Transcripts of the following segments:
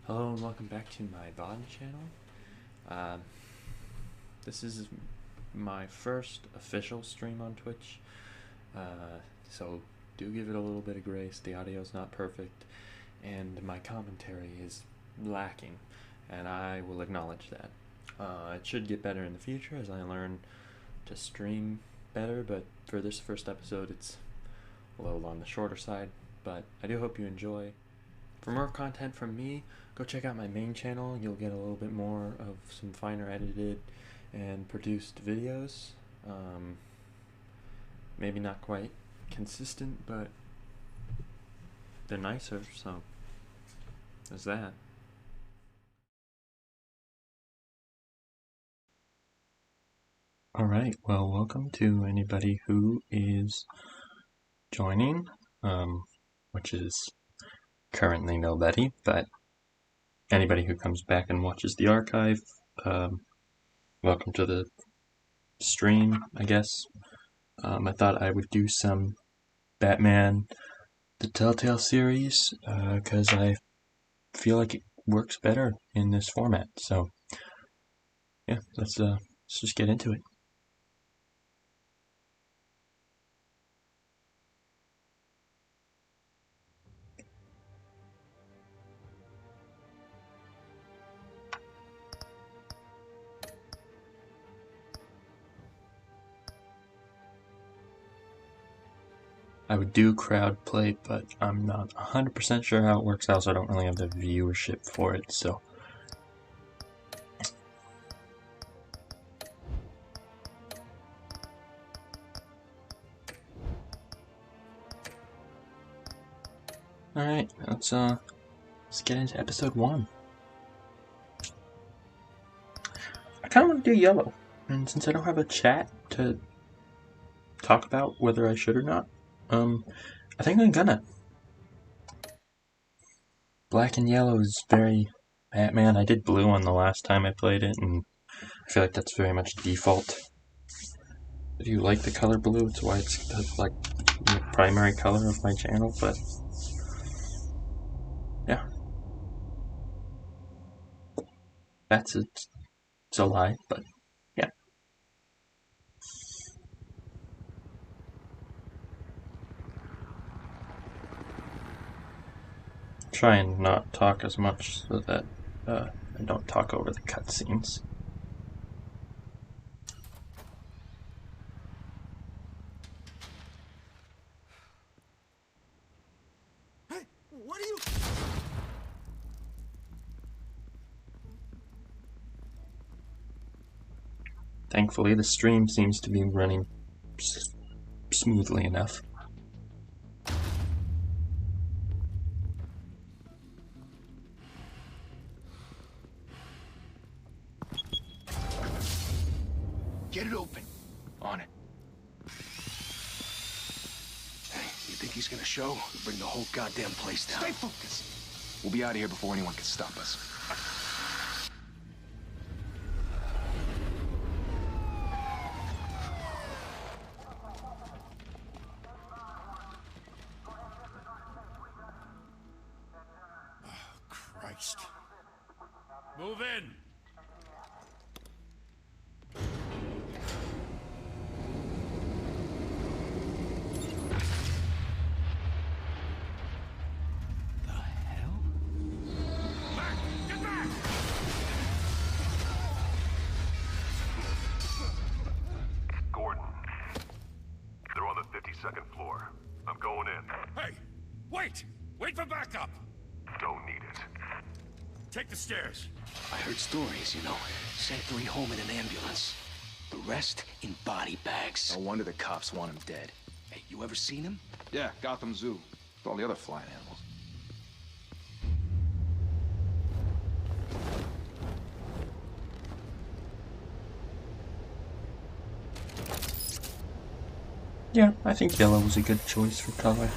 Hello and welcome back to my VOD channel. This is my first official stream on Twitch, so do give it a little bit of grace. The audio's not perfect and my commentary is lacking, and I will acknowledge that. It should get better in the future as I learn to stream better, but for this first episode it's a little on the shorter side, but I do hope you enjoy. For more content from me, go check out my main channel. You'll get a little bit more of some finer edited and produced videos. Maybe not quite consistent, but they're nicer, so there's that. Alright, well, welcome to anybody who is joining, which is currently nobody, but anybody who comes back and watches the archive, welcome to the stream, I guess. I thought I would do some Batman, the Telltale series, because I feel like it works better in this format, so yeah, let's just get into it. I would do crowd play, but I'm not 100% sure how it works. I also don't really have the viewership for it, so. Alright, let's get into episode 1. I kinda wanna do yellow, and since I don't have a chat to talk about whether I should or not, I think I'm gonna. Black and yellow is very Batman. I did blue on the last time I played it, and I feel like that's very much default. If you like the color blue, it's why it's the primary color of my channel, but yeah. It's a lie, but yeah. Try and not talk as much so that I don't talk over the cutscenes. Hey, what are you? Thankfully, the stream seems to be running smoothly enough. Get it open. On it. Hey, you think he's gonna show? We'll bring the whole goddamn place down. Stay focused. We'll be out of here before anyone can stop us. Oh, Christ. Move in! The hell? Back! Get back! Gordon. They're on the 52nd floor. I'm going in. Hey! Wait! Wait for backup! Don't need it. Take the stairs. I heard stories, you know. Sent 3 home in an ambulance. The rest in body bags. No wonder the cops want him dead. Hey, you ever seen him? Yeah, Gotham Zoo. With all the other flying animals. Yeah, I think yellow was a good choice for color.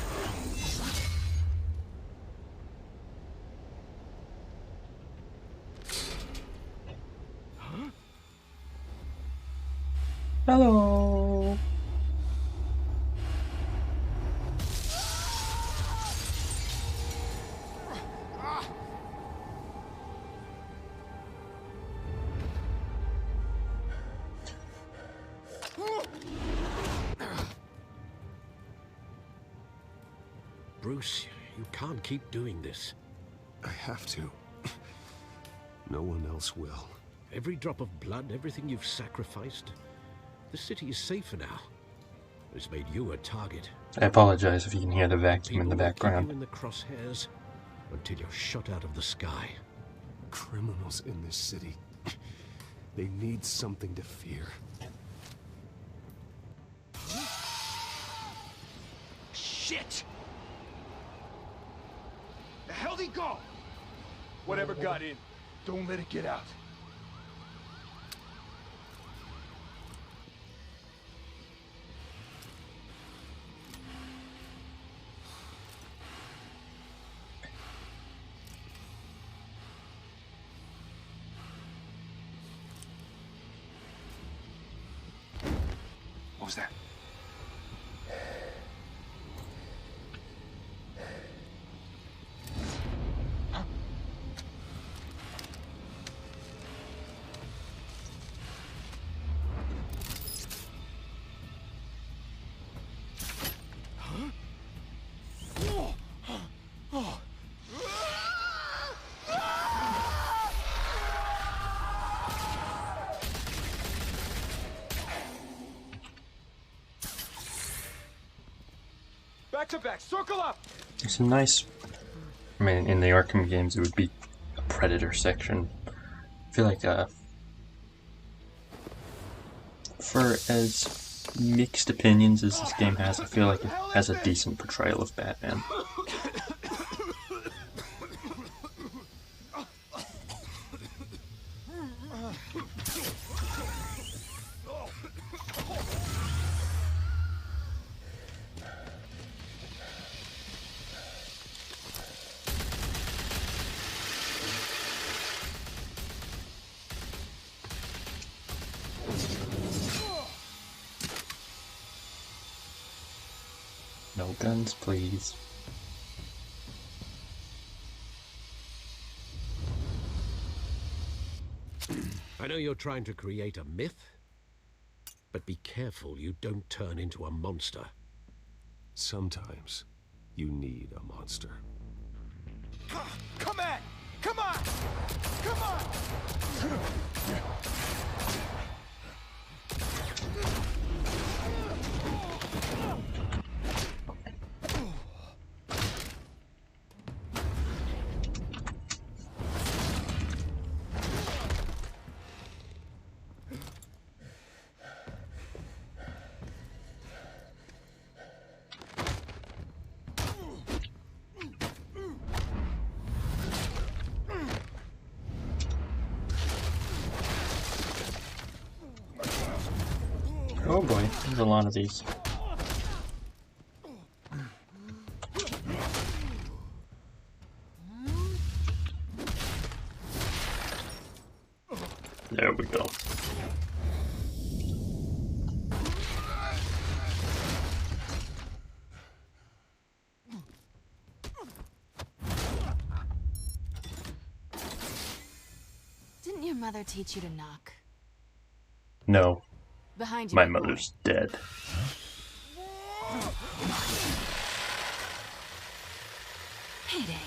Hello. Bruce. You can't keep doing this. I have to. No one else will. Every drop of blood, everything you've sacrificed. The city is safer now. It's made you a target. I apologize if you can hear the vacuum in the People will keep background. you in the crosshairs until you're shot out of the sky. Criminals in this city. They need something to fear. Shit! The hell'd he go? Whatever got in, don't let it get out. What was that? Back to back, circle up! It's a nice... I mean, in the Arkham games it would be a Predator section. I feel like, for as mixed opinions as this game has, I feel like it has a decent portrayal of Batman. No guns, please. I know you're trying to create a myth, but be careful you don't turn into a monster. Sometimes you need a monster. Come at! Come on! Come on! Oh boy, there's a lot of these. There we go. Didn't your mother teach you to knock? No, Behind you. my big boy. mother's dead. Payday.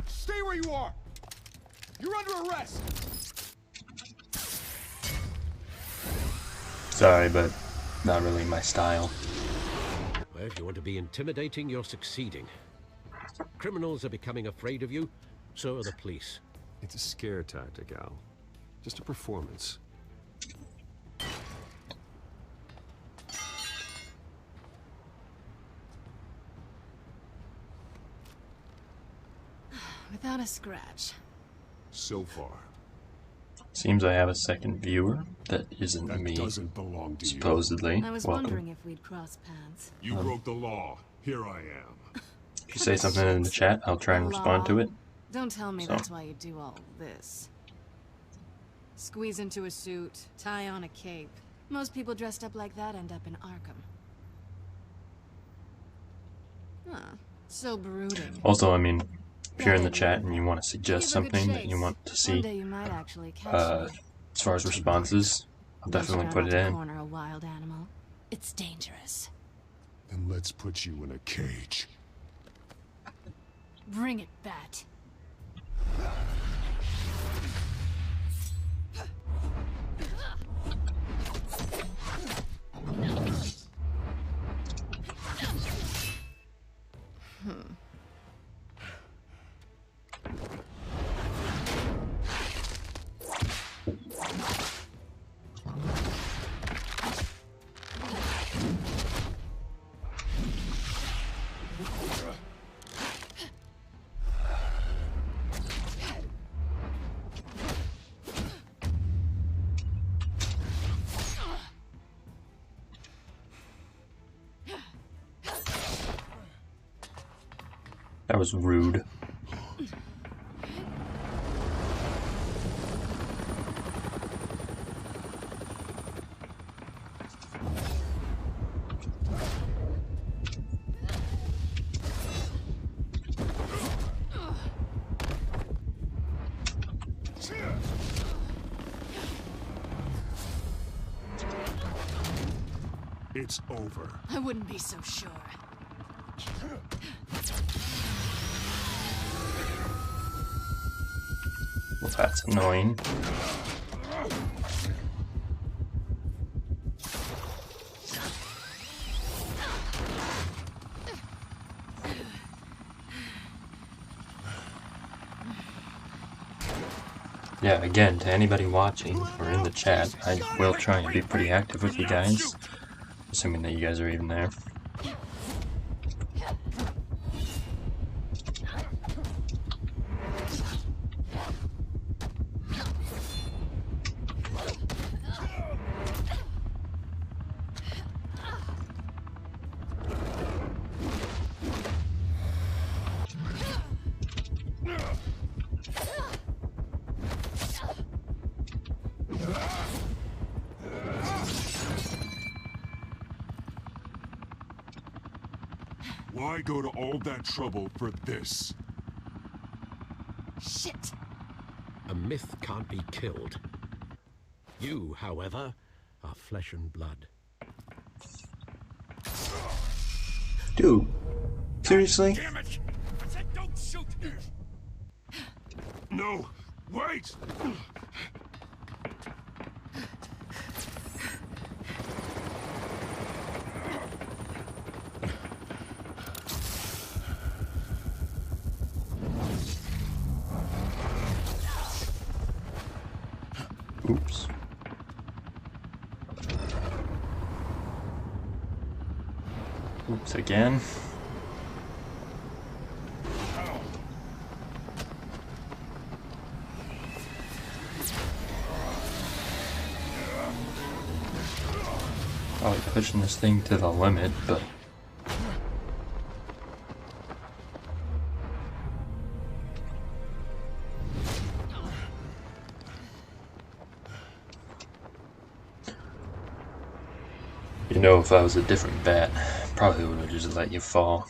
Stay where you are! You're under arrest! Sorry, but not really my style. Well, if you want to be intimidating, you're succeeding. Criminals are becoming afraid of you, so are the police. It's a scare tactic, Al. Just a performance. Without a scratch. So far. Seems I have a second viewer that isn't That me, doesn't belong to you. supposedly. I was Welcome. wondering if we'd cross paths. You broke the law. Here I am. If you say something in the chat, I'll try and respond to it. Don't tell me So. that's why you do all this. Squeeze into a suit, tie on a cape. Most people dressed up like that end up in Arkham. Huh. So brooding. Also, I mean, if you're in the chat and you want to suggest Give a good something that chase. you want to One see, day you might actually catch me. as far as responses, I'll definitely Venture put out it to in. corner a wild animal. It's dangerous. Then let's put you in a cage. Bring it, Bat. That was rude. It's over. I wouldn't be so sure. Well, that's annoying. Yeah, again, to anybody watching or in the chat, I will try and be pretty active with you guys, assuming that you guys are even there. Why go to all that trouble for this? Shit! A myth can't be killed. You, however, are flesh and blood. Dude, seriously? Damn it! I said don't shoot! No! Wait! Oops. Oops again. Probably pushing this thing to the limit, but you know, if I was a different bat, probably would have just let you fall.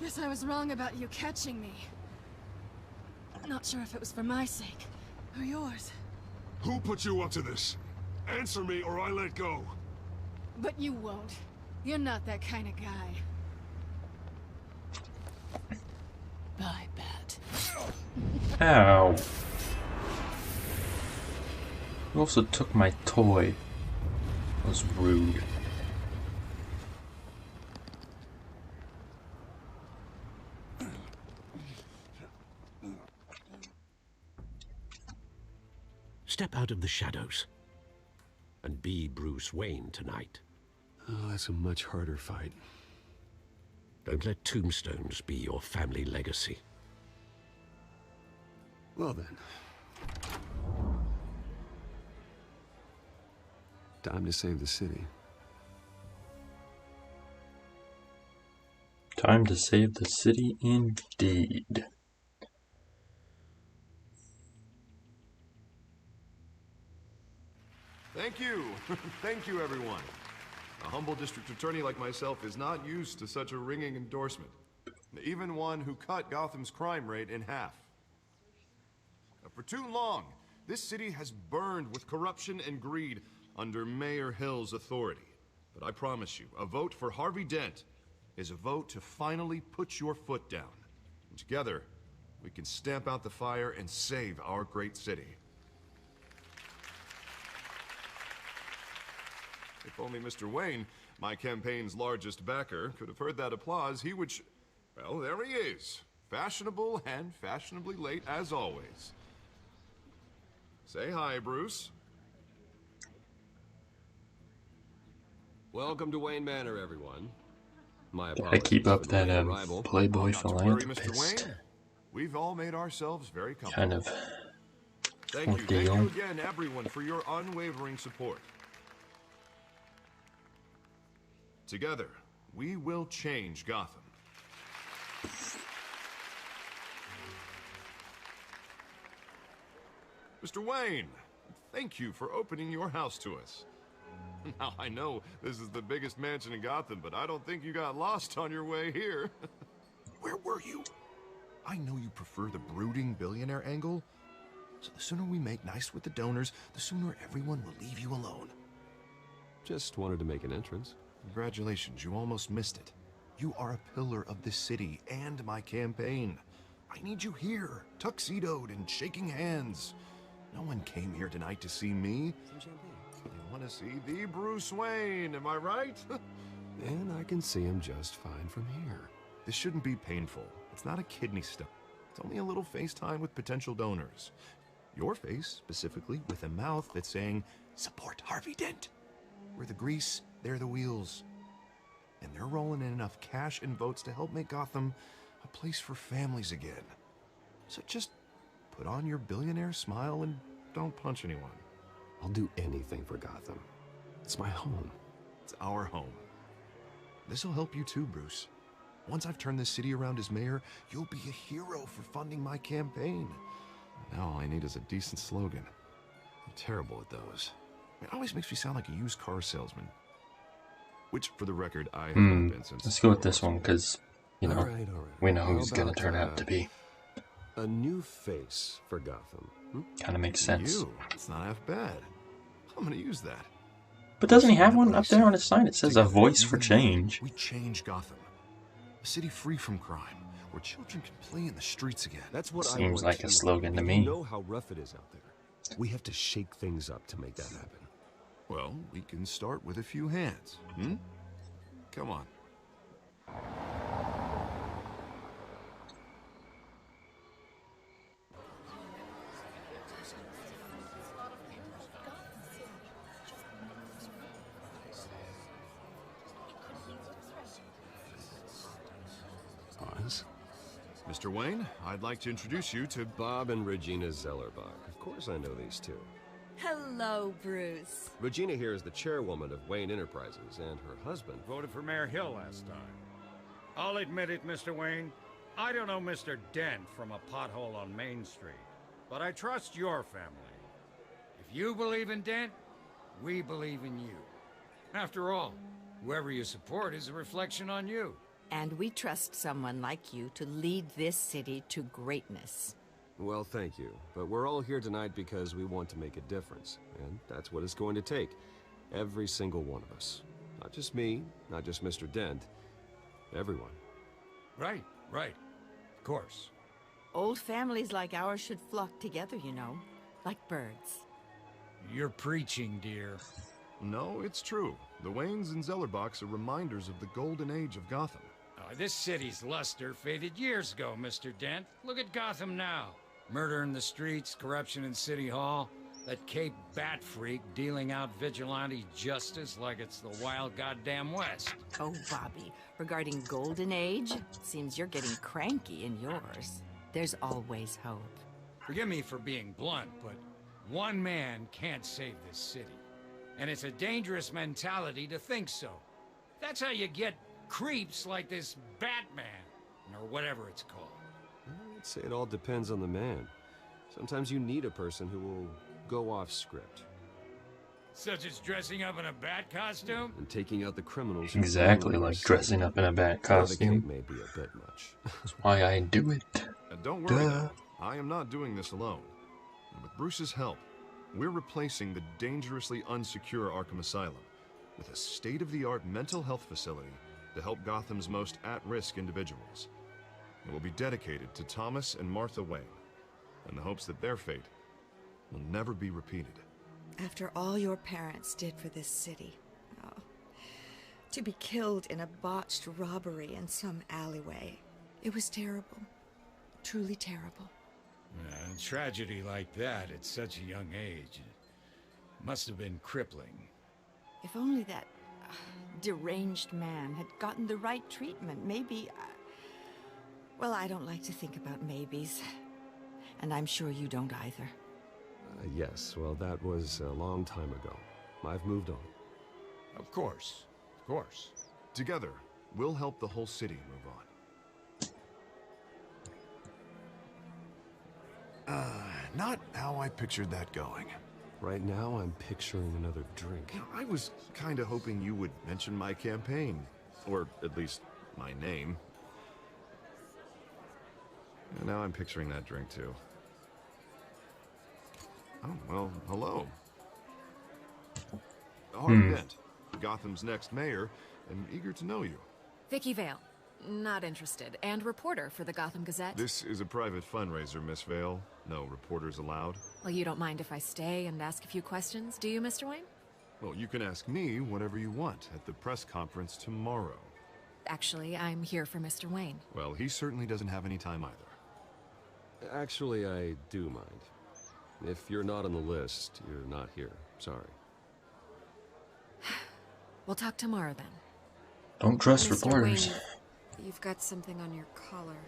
Guess I was wrong about you catching me. Not sure if it was for my sake or yours. Who put you up to this? Answer me or I let go. But you won't. You're not that kind of guy. Bye, Bat. Ow. You also took my toy. That was rude. Step out of the shadows and be Bruce Wayne tonight. Oh, that's a much harder fight. Don't let tombstones be your family legacy. Well then. Time to save the city. Time to save the city indeed. Thank you. Thank you, everyone. A humble district attorney like myself is not used to such a ringing endorsement. Even one who cut Gotham's crime rate in half. For too long, this city has burned with corruption and greed under Mayor Hill's authority. But I promise you, a vote for Harvey Dent is a vote to finally put your foot down. And together, we can stamp out the fire and save our great city. If only Mr. Wayne, my campaign's largest backer, could have heard that applause, he would well, there he is. Fashionable and fashionably late as always. Say hi, Bruce. Welcome to Wayne Manor, everyone. My Gotta keep up that playboy Not to worry, Mr. philanthropist Wayne. We've all made ourselves very comfortable. kind of Thank you deal. again, everyone, for your unwavering support. Together, we will change Gotham. Mr. Wayne, thank you for opening your house to us. Now, I know this is the biggest mansion in Gotham, but I don't think you got lost on your way here. Where were you? I know you prefer the brooding billionaire angle, so the sooner we make nice with the donors, the sooner everyone will leave you alone. Just wanted to make an entrance. Congratulations, you almost missed it. You are a pillar of this city and my campaign. I need you here, tuxedoed and shaking hands. No one came here tonight to see me. They want to see the Bruce Wayne, am I right? And I can see him just fine from here. This shouldn't be painful. It's not a kidney stone. It's only a little FaceTime with potential donors. Your face, specifically, with a mouth that's saying, support Harvey Dent. We're the grease, they're the wheels. And they're rolling in enough cash and votes to help make Gotham a place for families again. So just put on your billionaire smile and don't punch anyone. I'll do anything for Gotham. It's my home. It's our home. This'll help you too, Bruce. Once I've turned this city around as mayor, you'll be a hero for funding my campaign. Now all I need is a decent slogan. I'm terrible at those. It always makes me sound like a used car salesman. Which, for the record, I have not been since... Let's go with this one, because, you know, All right. we know who he's How gonna about, turn out to be. A new face for Gotham. Kind of makes sense. You. It's not half bad. I'm gonna use that. But doesn't he have one up there on his sign? It says a voice for change. We change Gotham. A city free from crime, where children can play in the streets again. That's what I Seems want like a too. slogan to You me. know how rough it is out there. We have to shake things up to make that happen. Well, we can start with a few hands, hmm? Come on. Oz? Mr. Wayne, I'd like to introduce you to... Bob and Regina Zellerbach. Of course I know these two. Hello, Bruce. Regina here is the chairwoman of Wayne Enterprises, and her husband... Voted for Mayor Hill last time. I'll admit it, Mr. Wayne. I don't know Mr. Dent from a pothole on Main Street, but I trust your family. If you believe in Dent, we believe in you. After all, whoever you support is a reflection on you. And we trust someone like you to lead this city to greatness. Well, thank you. But we're all here tonight because we want to make a difference. And that's what it's going to take. Every single one of us. Not just me, not just Mr. Dent. Everyone. Right. Of course. Old families like ours should flock together, you know. Like birds. You're preaching, dear. No, it's true. The Waynes and Zellerbachs are reminders of the golden age of Gotham. This city's luster faded years ago, Mr. Dent. Look at Gotham now. Murder in the streets, corruption in City Hall, that Cape Bat freak dealing out vigilante justice like it's the wild goddamn West. Oh, Bobby, regarding Golden Age, seems you're getting cranky in yours. There's always hope. Forgive me for being blunt, but one man can't save this city. And it's a dangerous mentality to think so. That's how you get creeps like this Batman, or whatever it's called. I'd say it all depends on the man. Sometimes you need a person who will go off script. Such as dressing up in a bat costume? And taking out the criminals. who Exactly ruin like our dressing city. up in a bat Though the costume. cape may be a bit much. That's why I do it. And don't worry, though. I am not doing this alone. With Bruce's help, we're replacing the dangerously unsecure Arkham Asylum with a state-of-the-art mental health facility to help Gotham's most at-risk individuals. It will be dedicated to Thomas and Martha Wayne, in the hopes that their fate will never be repeated. After all your parents did for this city, to be killed in a botched robbery in some alleyway, it was terrible. Truly terrible. A tragedy like that at such a young age must have been crippling. If only that deranged man had gotten the right treatment, maybe... well, I don't like to think about maybes. And I'm sure you don't either. Yes, well, that was a long time ago. I've moved on. Of course. Of course. Together, we'll help the whole city move on. Not how I pictured that going. Right now, I'm picturing another drink. I was kinda hoping you would mention my campaign. Or at least, my name. And now I'm picturing that drink, too. Oh, well, hello. Harvey Dent, Gotham's next mayor, and eager to know you. Vicky Vale. Not interested. And reporter for the Gotham Gazette. This is a private fundraiser, Miss Vale. No reporters allowed. Well, you don't mind if I stay and ask a few questions, do you, Mr. Wayne? Well, you can ask me whatever you want at the press conference tomorrow. Actually, I'm here for Mr. Wayne. Well, he certainly doesn't have any time either. Actually, I do mind. If you're not on the list, you're not here. Sorry. We'll talk tomorrow, then. Don't trust Mr. reporters. Wayne, you've got something on your collar.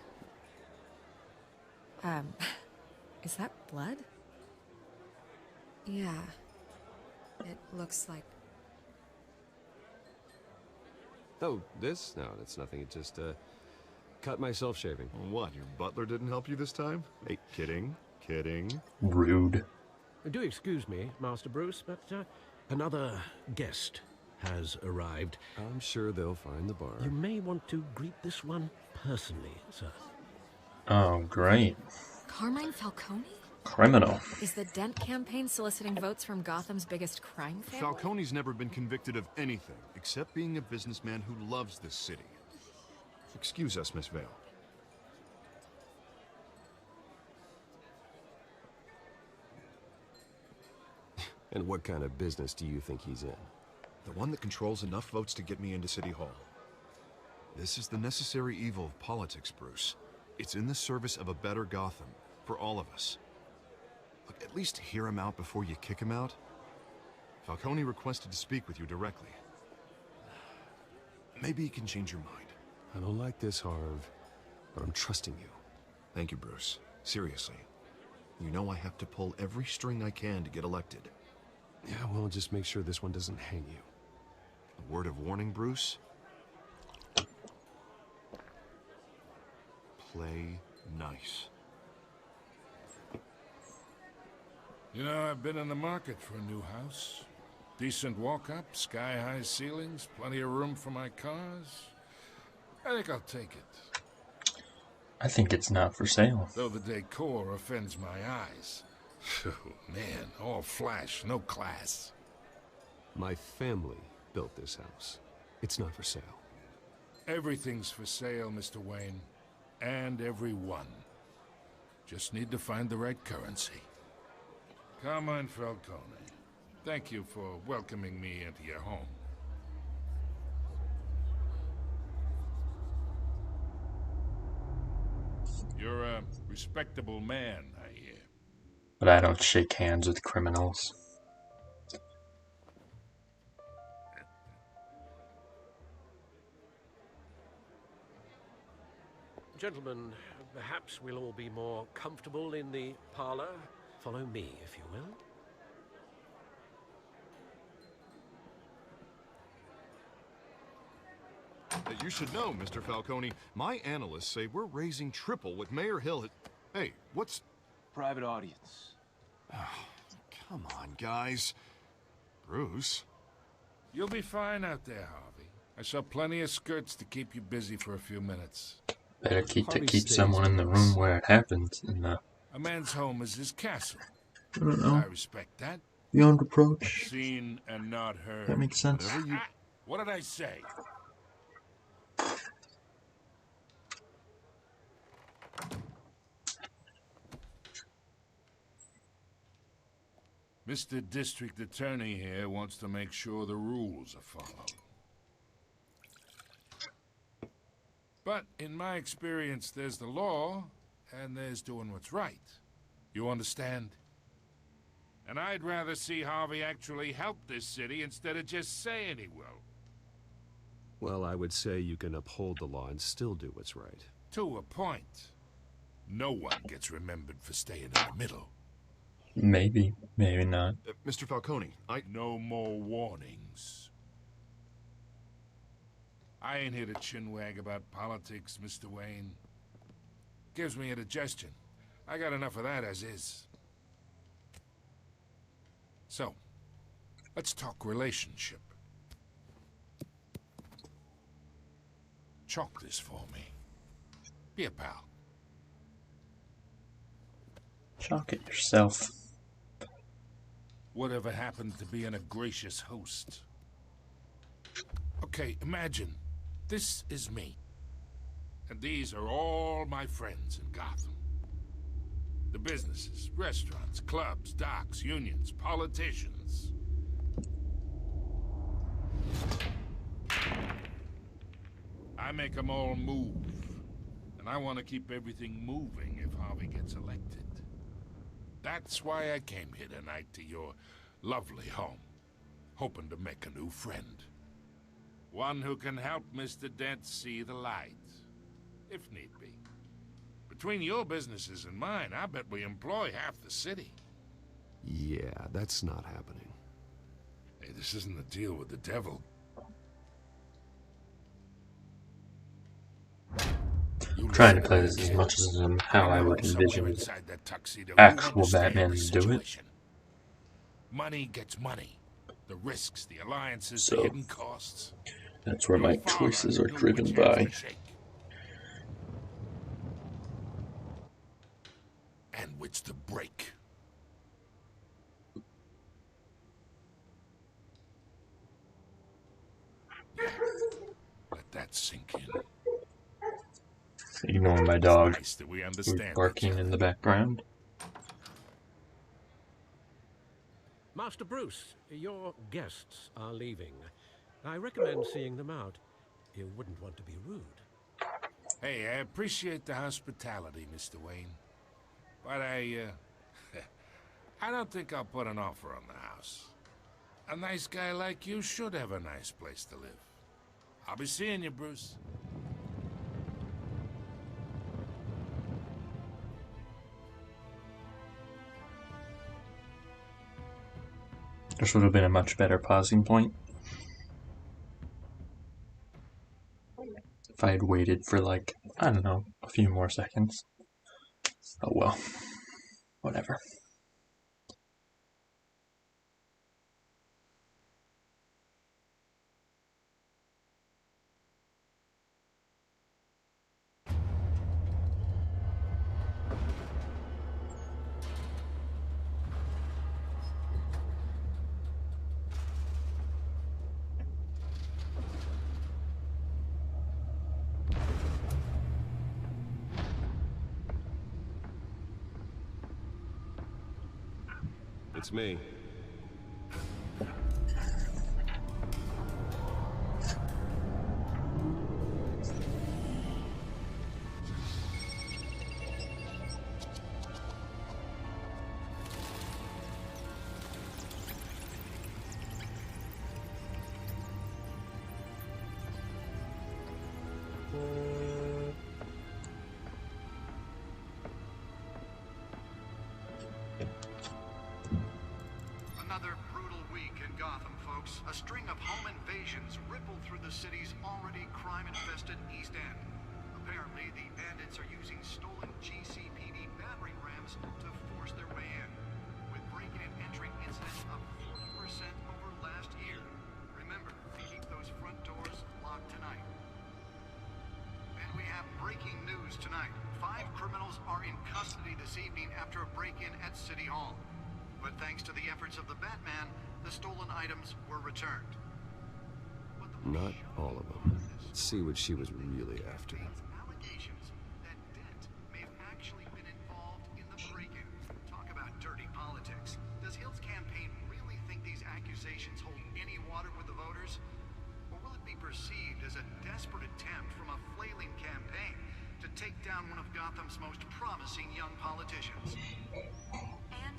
Is that blood? Yeah. It looks like... Oh, this? No, that's nothing. It just, cut myself shaving. What, your butler didn't help you this time? Hey, kidding. Kidding. Rude. Do excuse me, Master Bruce, but another guest has arrived. I'm sure they'll find the bar. You may want to greet this one personally, sir. Oh, great. Carmine Falcone? Criminal. Is the Dent campaign soliciting votes from Gotham's biggest crime family? Falcone's never been convicted of anything except being a businessman who loves this city. Excuse us, Miss Vale. And what kind of business do you think he's in? The one that controls enough votes to get me into City Hall. This is the necessary evil of politics, Bruce. It's in the service of a better Gotham, for all of us. Look, at least hear him out before you kick him out. Falcone requested to speak with you directly. Maybe he can change your mind. I don't like this, Harv, but I'm trusting you. Thank you, Bruce. Seriously. You know I have to pull every string I can to get elected. Yeah, well, just make sure this one doesn't hang you. A word of warning, Bruce? Play nice. You know, I've been in the market for a new house. Decent walk-up, sky-high ceilings, plenty of room for my cars. I think I'll take it. I think it's not for sale. Though the decor offends my eyes. Oh, man, all flash, no class. My family built this house. It's not for sale. Everything's for sale, Mr. Wayne. And everyone. Just need to find the right currency. Carmine Falcone, thank you for welcoming me into your home. You're a respectable man, I hear. But I don't shake hands with criminals. Gentlemen, perhaps we'll all be more comfortable in the parlor. Follow me, if you will. You should know, Mr. Falcone, my analysts say we're raising triple what Mayor Hill had... Hey, what's... Private audience. Oh, come on, guys. Bruce? You'll be fine out there, Harvey. I saw plenty of skirts to keep you busy for a few minutes. Better keep someone in the room where it happens. A man's home is his castle. I don't know. I respect that. Beyond approach. Seen and not heard. That makes sense. What did I say? Mr. District Attorney here wants to make sure the rules are followed. But in my experience, there's the law, and there's doing what's right. You understand? And I'd rather see Harvey actually help this city instead of just saying he will. Well, I would say you can uphold the law and still do what's right. To a point. No one gets remembered for staying in the middle. Maybe. Maybe not. Mr. Falcone, No more warnings. I ain't here to chinwag about politics, Mr. Wayne. Gives me indigestion. I got enough of that as is. So, let's talk relationship. Chalk this for me. Be a pal. Chalk it yourself. Whatever happened to being a gracious host? Okay, imagine. This is me. And these are all my friends in Gotham. The businesses, restaurants, clubs, docks, unions, politicians. I make them all move. And I want to keep everything moving if Harvey gets elected. That's why I came here tonight to your lovely home, hoping to make a new friend. One who can help Mr. Dent see the light, if need be. Between your businesses and mine, I bet we employ half the city. Yeah, that's not happening. Hey, this isn't a deal with the devil. I'm trying to play this as much as how I would envision actual Batman to do it. Money gets money. The risks, the alliances, the hidden costs. That's where my choices are driven by. And which to break. Let that sink in. Ignoring my dog Nice that we who's understand barking in the background. Master Bruce, your guests are leaving. I recommend seeing them out. You wouldn't want to be rude. Hey, I appreciate the hospitality, Mr. Wayne. But I don't think I'll put an offer on the house. A nice guy like you should have a nice place to live. I'll be seeing you, Bruce. This would have been a much better pausing point if I had waited for, like, I don't know, a few more seconds. Oh well. Whatever. It's me. Another brutal week in Gotham, folks. A string of home invasions rippled through the city's already crime-infested East End. Apparently, the bandits are using stolen GCPD battering rams to force their way in, with breaking and entering incidents up 40% over this evening after a break-in at City Hall. But thanks to the efforts of the Batman, the stolen items were returned. Not all of them. Let's see what she was really after. Allegations that Dent may have actually been involved in the break-in. Talk about dirty politics. Does Hill's campaign really think these accusations hold any water with the voters? Or will it be perceived as a desperate attempt from a flailing campaign to take down one of Gotham's most promising young politicians?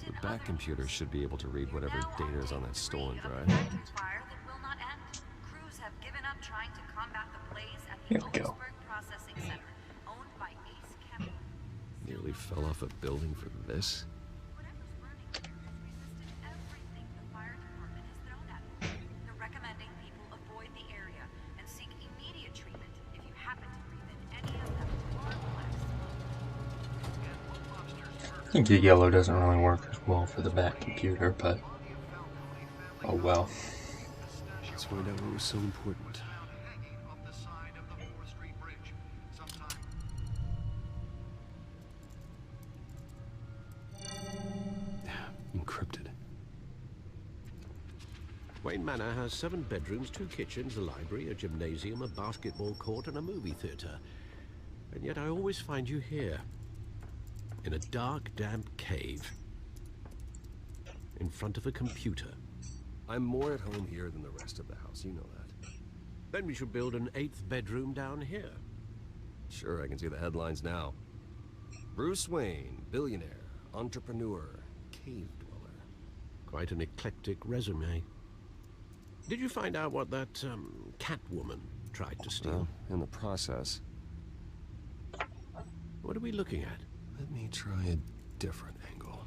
The back computer should be able to read whatever data is on that stolen drive. Trying to combat the blaze at Here the we go. Owensburg Processing Center, owned by Ace Chemical. Nearly fell off a building for this. Whatever's burning here has resisted everything the fire department has thrown at it. They're recommending people avoid the area and seek immediate treatment if you happen to breathe in any of that harmful I think the yellow doesn't really work as well for the back computer, but oh well. Let's find out what was so important. Encrypted. Wayne Manor has 7 bedrooms, 2 kitchens, a library, a gymnasium, a basketball court, and a movie theater. And yet I always find you here, in a dark, damp cave, in front of a computer. I'm more at home here than the rest of the house, you know that. Then we should build an 8th bedroom down here. Sure, I can see the headlines now. Bruce Wayne, billionaire, entrepreneur, cave dweller. Quite an eclectic resume. Did you find out what that, Catwoman tried to steal? In the process. What are we looking at? Let me try a different angle.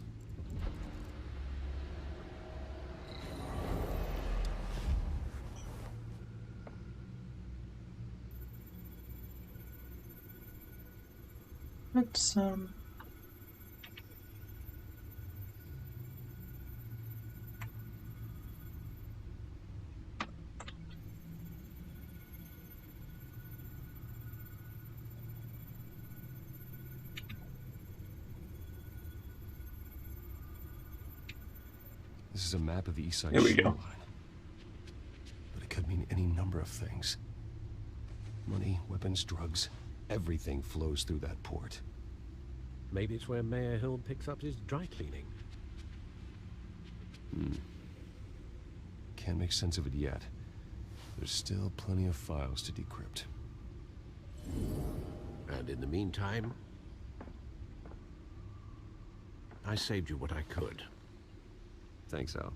Let's This is a map of the East Side Here we go. shoreline. But it could mean any number of things. Money, weapons, drugs, everything flows through that port. Maybe it's where Mayor Hill picks up his dry cleaning. Can't make sense of it yet. There's still plenty of files to decrypt. And in the meantime, I saved you what I could. Thanks, Al.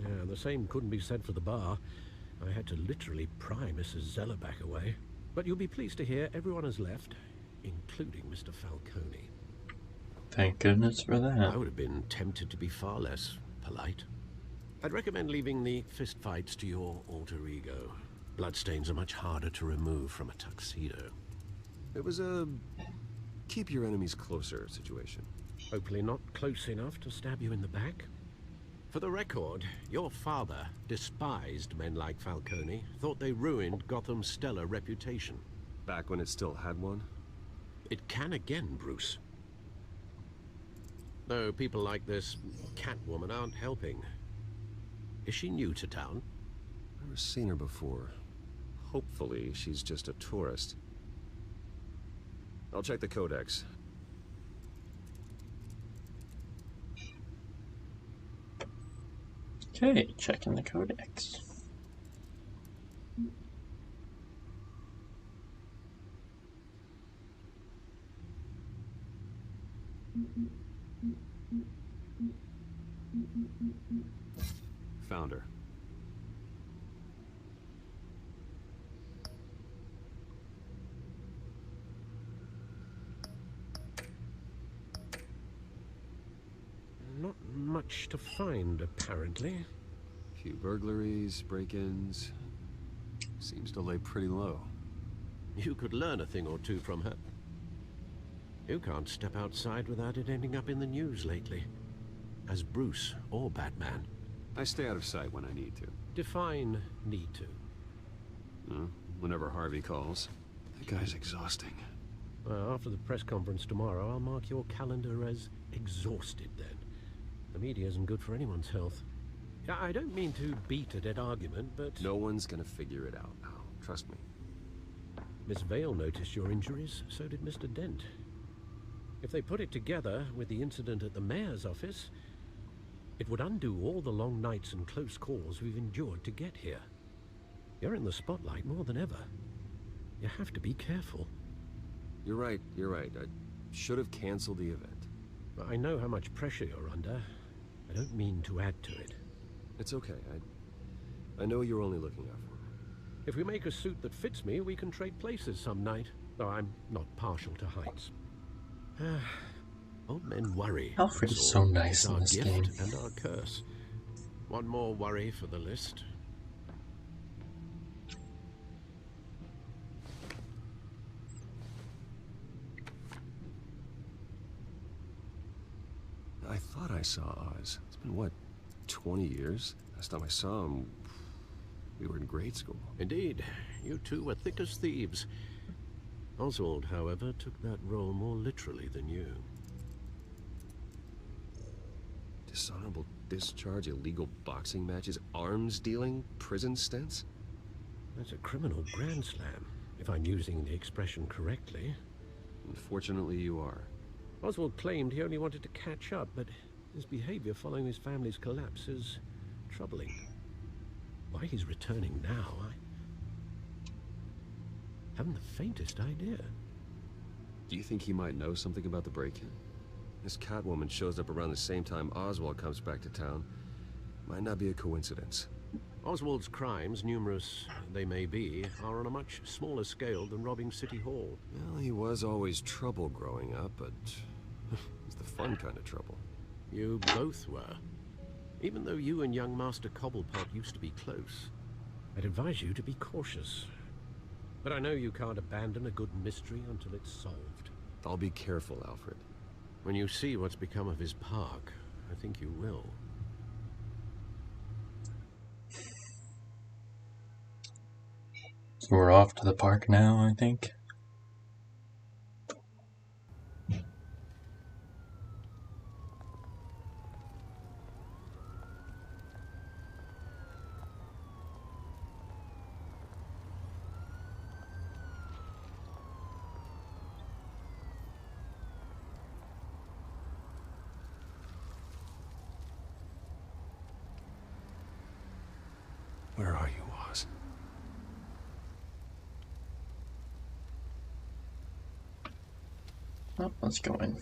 Yeah, the same couldn't be said for the bar. I had to literally pry Mrs. Zeller back away. But you'll be pleased to hear everyone has left, including Mr. Falcone. Thank goodness for that. I would have been tempted to be far less polite. I'd recommend leaving the fistfights to your alter ego. Bloodstains are much harder to remove from a tuxedo. It was a keep your enemies closer situation. Hopefully not close enough to stab you in the back. For the record, your father despised men like Falcone, thought they ruined Gotham's stellar reputation. Back when it still had one? It can again, Bruce. Though people like this Catwoman aren't helping. Is she new to town? Never seen her before. Hopefully she's just a tourist. I'll check the codex. Okay, checking the codex. Found her. Not much to find, apparently. Few burglaries, break-ins. Seems to lay pretty low. You could learn a thing or two from her. You can't step outside without it ending up in the news lately. As Bruce or Batman. I stay out of sight when I need to. Define need to. Whenever Harvey calls. That guy's exhausting. Well, after the press conference tomorrow, I'll mark your calendar as exhausted then. The media isn't good for anyone's health. I don't mean to beat a dead argument, but... No one's gonna figure it out, pal. Trust me. Miss Vale noticed your injuries, so did Mr. Dent. If they put it together with the incident at the mayor's office, it would undo all the long nights and close calls we've endured to get here. You're in the spotlight more than ever. You have to be careful. You're right. I should have canceled the event. I know how much pressure you're under. I don't mean to add to it. It's okay. I know you're only looking out for me. If we make a suit that fits me, we can trade places some night. Though I'm not partial to heights. Old men worry. Alfred is so nice it's in our this gift game. And our curse. One more worry for the list. I thought I saw Oz. It's been, what, 20 years? Last time I saw him, we were in grade school. Indeed. You two were thick as thieves. Oswald, however, took that role more literally than you. Dishonorable discharge, illegal boxing matches, arms dealing, prison stints? That's a criminal grand slam, if I'm using the expression correctly. Unfortunately, you are. Oswald claimed he only wanted to catch up, but his behavior following his family's collapse is troubling. Why he's returning now, I haven't the faintest idea. Do you think he might know something about the break-in? This Catwoman shows up around the same time Oswald comes back to town. Might not be a coincidence. Oswald's crimes, numerous they may be, are on a much smaller scale than robbing City Hall. Well, he was always trouble growing up, but it's the fun kind of trouble. You both were. Even though you and young Master Cobblepot used to be close, I'd advise you to be cautious. But I know you can't abandon a good mystery until it's solved. I'll be careful, Alfred. When you see what's become of his park, I think you will. So we're off to the park now, I think. Where are you, Oz? Oh, let's go in.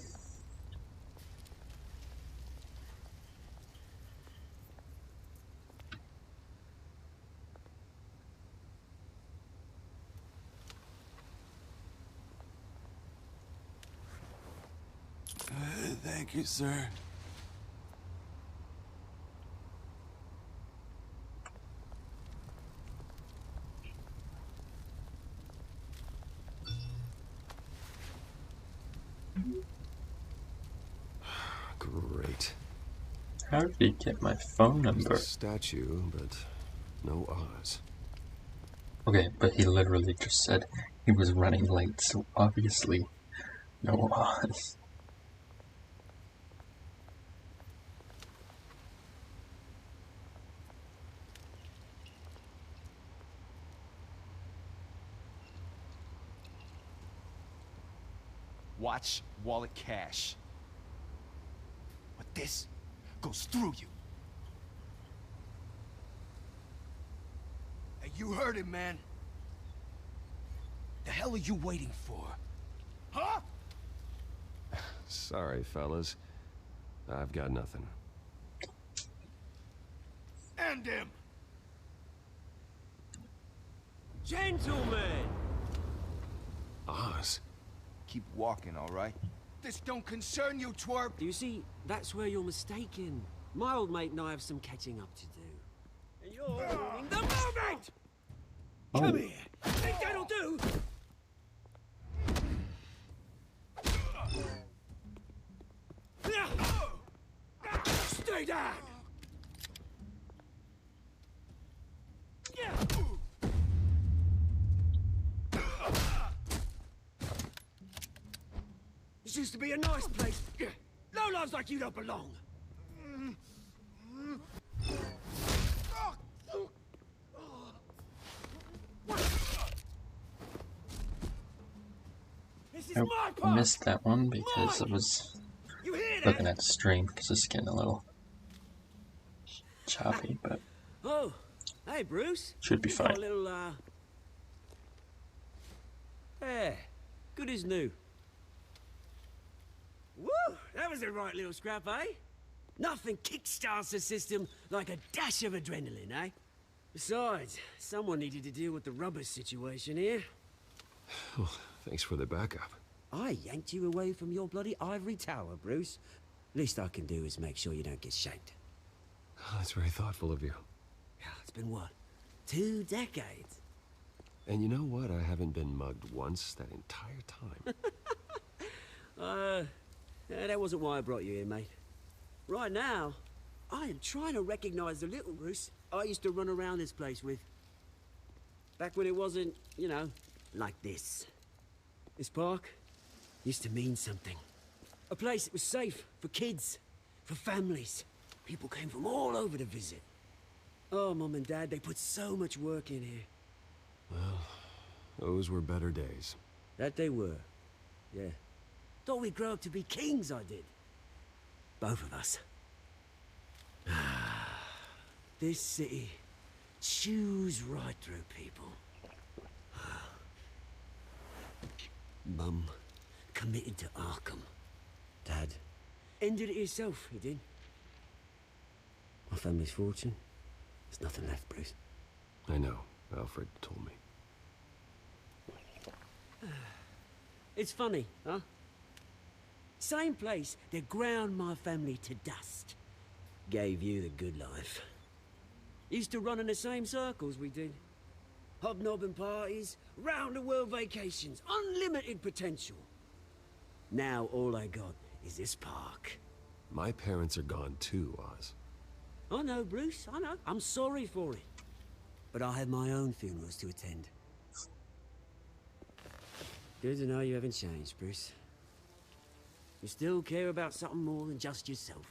Thank you, sir. Great. How did he get my phone number? Statue, but no Oz. Okay, but he literally just said he was running late, so obviously no Oz. Watch, wallet, cash. But this goes through you. Hey, you heard him, man. The hell are you waiting for? Huh? Sorry, fellas. I've got nothing. End him! Gentlemen! Oz. Keep walking, all right? This don't concern you, twerp! You see, that's where you're mistaken. My old mate and I have some catching up to do. And you're ruining the moment! Come here! Think that'll do? Stay down! used to be a nice place. No lives like you don't belong. I missed that one because I was looking at the stream because it's getting a little choppy, but Oh, hey Bruce. should be You got fine. a little, yeah, good as new. Woo! That was a right little scrap, eh? Nothing kickstarts the system like a dash of adrenaline, eh? Besides, someone needed to deal with the rubber situation here. Oh, thanks for the backup. I yanked you away from your bloody ivory tower, Bruce. Least I can do is make sure you don't get shaped. Oh, that's very thoughtful of you. Yeah, it's been what? 2 decades? And you know what? I haven't been mugged once that entire time. That wasn't why I brought you here, mate. Right now, I am trying to recognize the little Bruce I used to run around this place with. Back when it wasn't, you know, like this. This park used to mean something. A place that was safe for kids, for families. People came from all over to visit. Oh, Mum and Dad, they put so much work in here. Well, those were better days. That they were. Yeah. Thought we'd grow up to be kings, I did. Both of us. This city chews right through people. Mum committed to Arkham. Dad ended it himself, he did. My family's fortune, there's nothing left, Bruce. I know. Alfred told me. It's funny, huh? Same place that ground my family to dust. Gave you the good life. Used to run in the same circles we did. Hobnobbing parties, round-the-world vacations, unlimited potential. Now all I got is this park. My parents are gone too, Oz. I know, Bruce, I know. I'm sorry for it. But I have my own funerals to attend. Good to know you haven't changed, Bruce. You still care about something more than just yourself.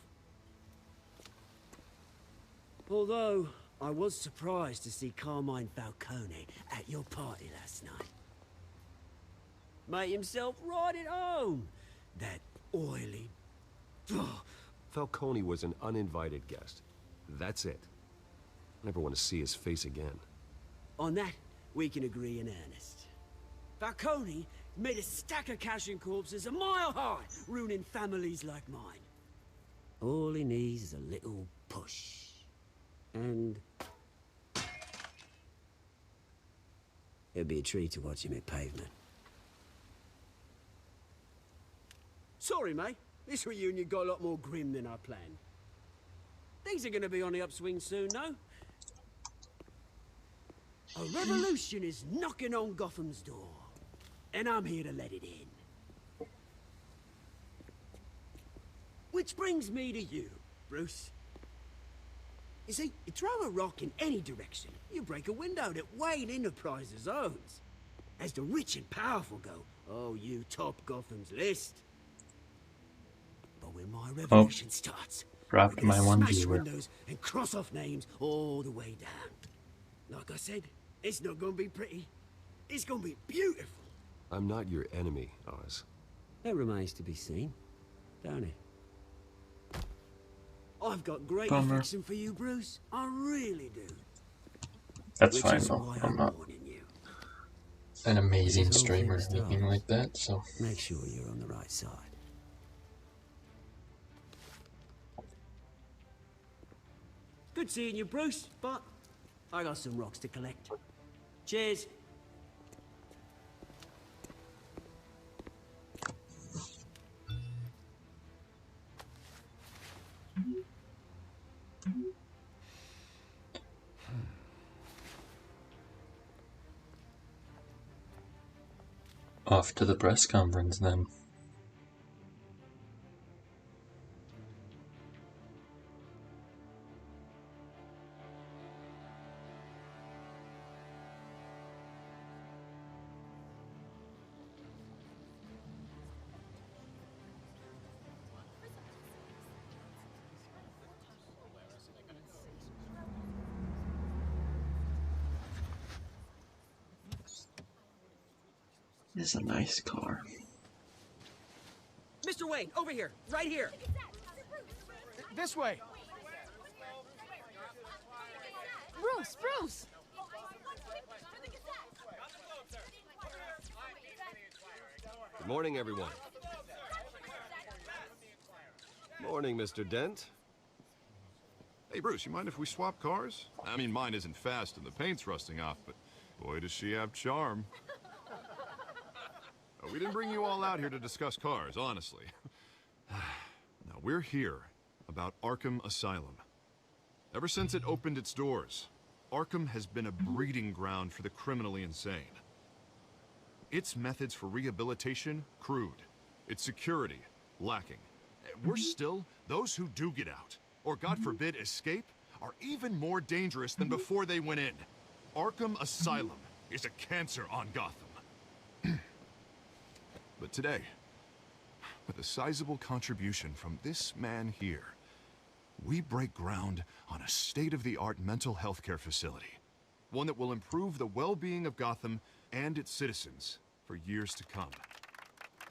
Although, I was surprised to see Carmine Falcone at your party last night. Made himself right at home. That oily... Falcone was an uninvited guest. That's it. Never want to see his face again. On that, we can agree in earnest. Falcone made a stack of cash and corpses a mile high, ruining families like mine. All he needs is a little push. And... it'll be a treat to watch him hit pavement. Sorry, mate. This reunion got a lot more grim than I planned. Things are gonna be on the upswing soon, no? A revolution is knocking on Gotham's door. And I'm here to let it in. Which brings me to you, Bruce. You see, you throw a rock in any direction, you break a window that Wayne Enterprises owns. As the rich and powerful go, oh, you top Gotham's list. But when my revolution starts, dropped we're gonna my one smash viewer. windows and cross off names all the way down. Like I said, it's not gonna be pretty. It's gonna be beautiful. I'm not your enemy, Oz. That remains to be seen, don't it? I've got great Bummer. affection for you, Bruce. I really do. That's Which fine is though. why I'm not warning you. an amazing This whole thing streamer or starts. anything like that, so Make sure you're on the right side. Good seeing you, Bruce, but I got some rocks to collect. Cheers. off to the press conference then. It's a nice car. Mr. Wayne, over here, right here. This way. Bruce, Bruce! Good morning, everyone. Morning, Mr. Dent. Hey, Bruce, you mind if we swap cars? I mean, mine isn't fast and the paint's rusting off, but boy, does she have charm. We didn't bring you all out here to discuss cars, honestly. Now, we're here about Arkham Asylum. Ever since it opened its doors, Arkham has been a breeding ground for the criminally insane. Its methods for rehabilitation, crude. Its security, lacking. Worse still, those who do get out, or God forbid escape, are even more dangerous than before they went in. Arkham Asylum is a cancer on Gotham. But today, with a sizable contribution from this man here, we break ground on a state-of-the-art mental health care facility. One that will improve the well-being of Gotham and its citizens for years to come.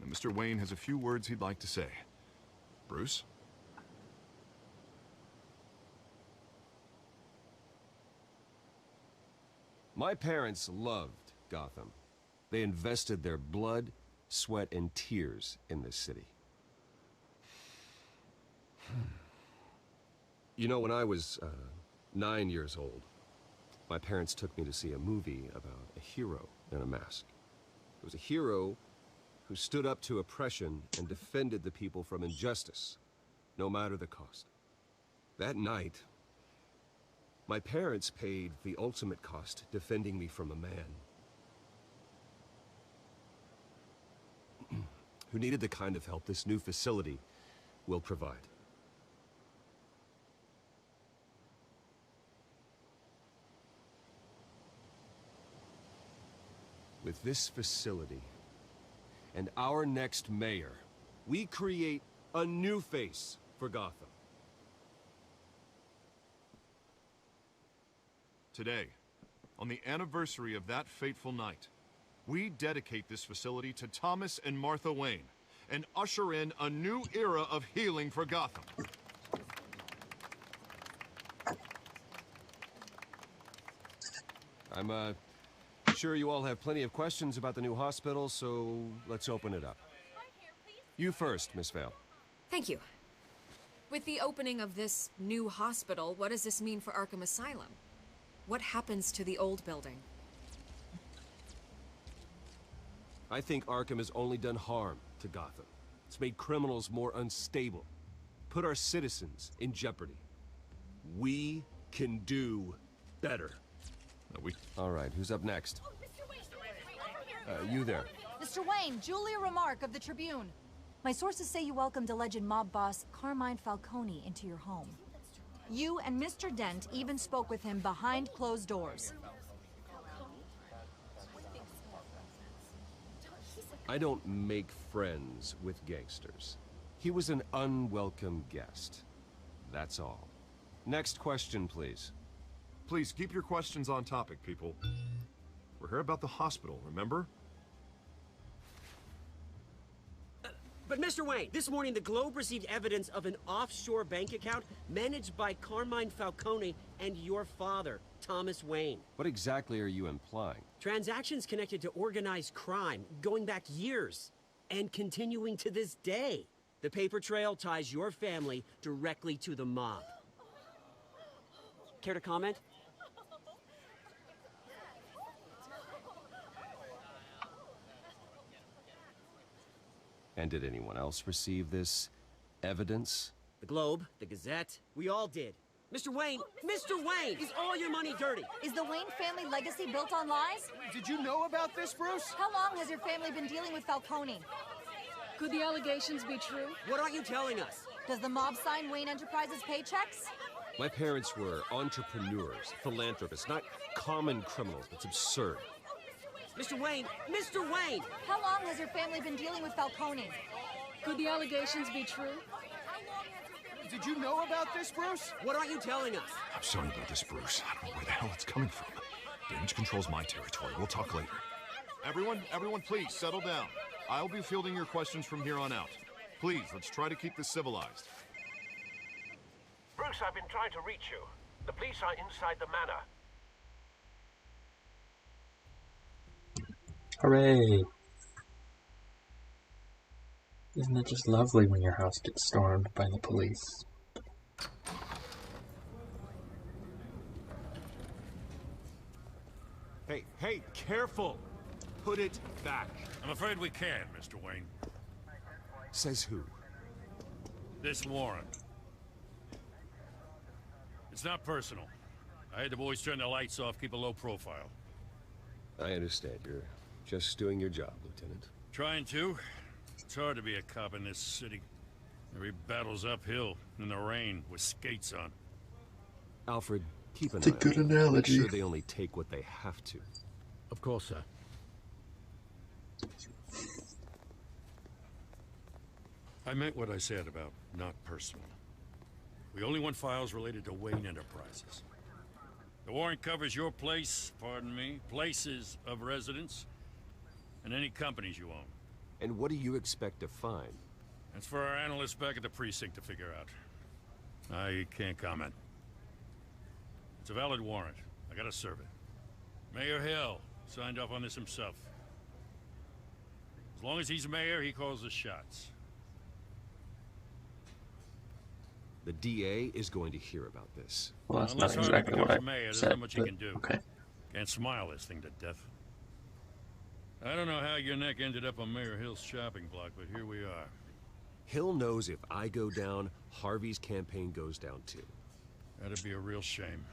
Now, Mr. Wayne has a few words he'd like to say. Bruce? My parents loved Gotham. They invested their blood, sweat, and tears in this city. You know, when I was 9 years old, my parents took me to see a movie about a hero in a mask. It was a hero who stood up to oppression and defended the people from injustice, no matter the cost. That night, my parents paid the ultimate cost defending me from a man who needed the kind of help this new facility will provide. With this facility and our next mayor, we create a new face for Gotham. Today, on the anniversary of that fateful night, we dedicate this facility to Thomas and Martha Wayne and usher in a new era of healing for Gotham. I'm sure you all have plenty of questions about the new hospital, so let's open it up. You first, Miss Vale. Thank you. With the opening of this new hospital, what does this mean for Arkham Asylum? What happens to the old building? I think Arkham has only done harm to Gotham. It's made criminals more unstable, put our citizens in jeopardy. We can do better. All right, who's up next? You there. Mr. Wayne, Julia Remark of the Tribune. My sources say you welcomed alleged mob boss Carmine Falcone into your home. You and Mr. Dent even spoke with him behind closed doors. I don't make friends with gangsters. He was an unwelcome guest. That's all. Next question, please. Please, keep your questions on topic, people. We're here about the hospital, remember? But Mr. Wayne, this morning the Globe received evidence of an offshore bank account managed by Carmine Falcone and your father, Thomas Wayne. What exactly are you implying? Transactions connected to organized crime, going back years, and continuing to this day. The paper trail ties your family directly to the mob. Care to comment? And did anyone else receive this evidence? The Globe, the Gazette, we all did. Mr. Wayne, is all your money dirty? Is the Wayne family legacy built on lies? Did you know about this, Bruce? How long has your family been dealing with Falcone? Could the allegations be true? What aren't you telling us? Does the mob sign Wayne Enterprises paychecks? My parents were entrepreneurs, philanthropists, not common criminals. That's absurd. Mr. Wayne! How long has your family been dealing with Falcone? Could the allegations be true? Did you know about this, Bruce? What aren't you telling us? I'm sorry about this, Bruce. I don't know where the hell it's coming from. Damage control's my territory. We'll talk later. Everyone, please settle down. I'll be fielding your questions from here on out. Please, let's try to keep this civilized. Bruce, I've been trying to reach you. The police are inside the manor. Hooray! Isn't it just lovely when your house gets stormed by the police? Hey, careful! Put it back. I'm afraid we can't, Mr. Wayne. Says who? This warrant. It's not personal. I had the boys turn the lights off, keep a low profile. I understand. You're just doing your job, Lieutenant. Trying to. It's hard to be a cop in this city. Every battle's uphill, in the rain, with skates on. Alfred, keep an It's a eye good on them. analogy. Make sure they only take what they have to. Of course, sir. I meant what I said about not personal. We only want files related to Wayne Enterprises. The warrant covers your place, pardon me, places of residence, and any companies you own. And what do you expect to find? That's for our analysts back at the precinct to figure out. I can't comment. It's a valid warrant. I gotta serve it. Mayor Hill signed off on this himself. As long as he's mayor, he calls the shots. The DA is going to hear about this. Well, that's Unless not Harvey exactly what becomes I mayor, there's said, not much he but can do. okay. Can't smile this thing to death. I don't know how your neck ended up on Mayor Hill's shopping block, but here we are. Hill knows if I go down, Harvey's campaign goes down too. That'd be a real shame.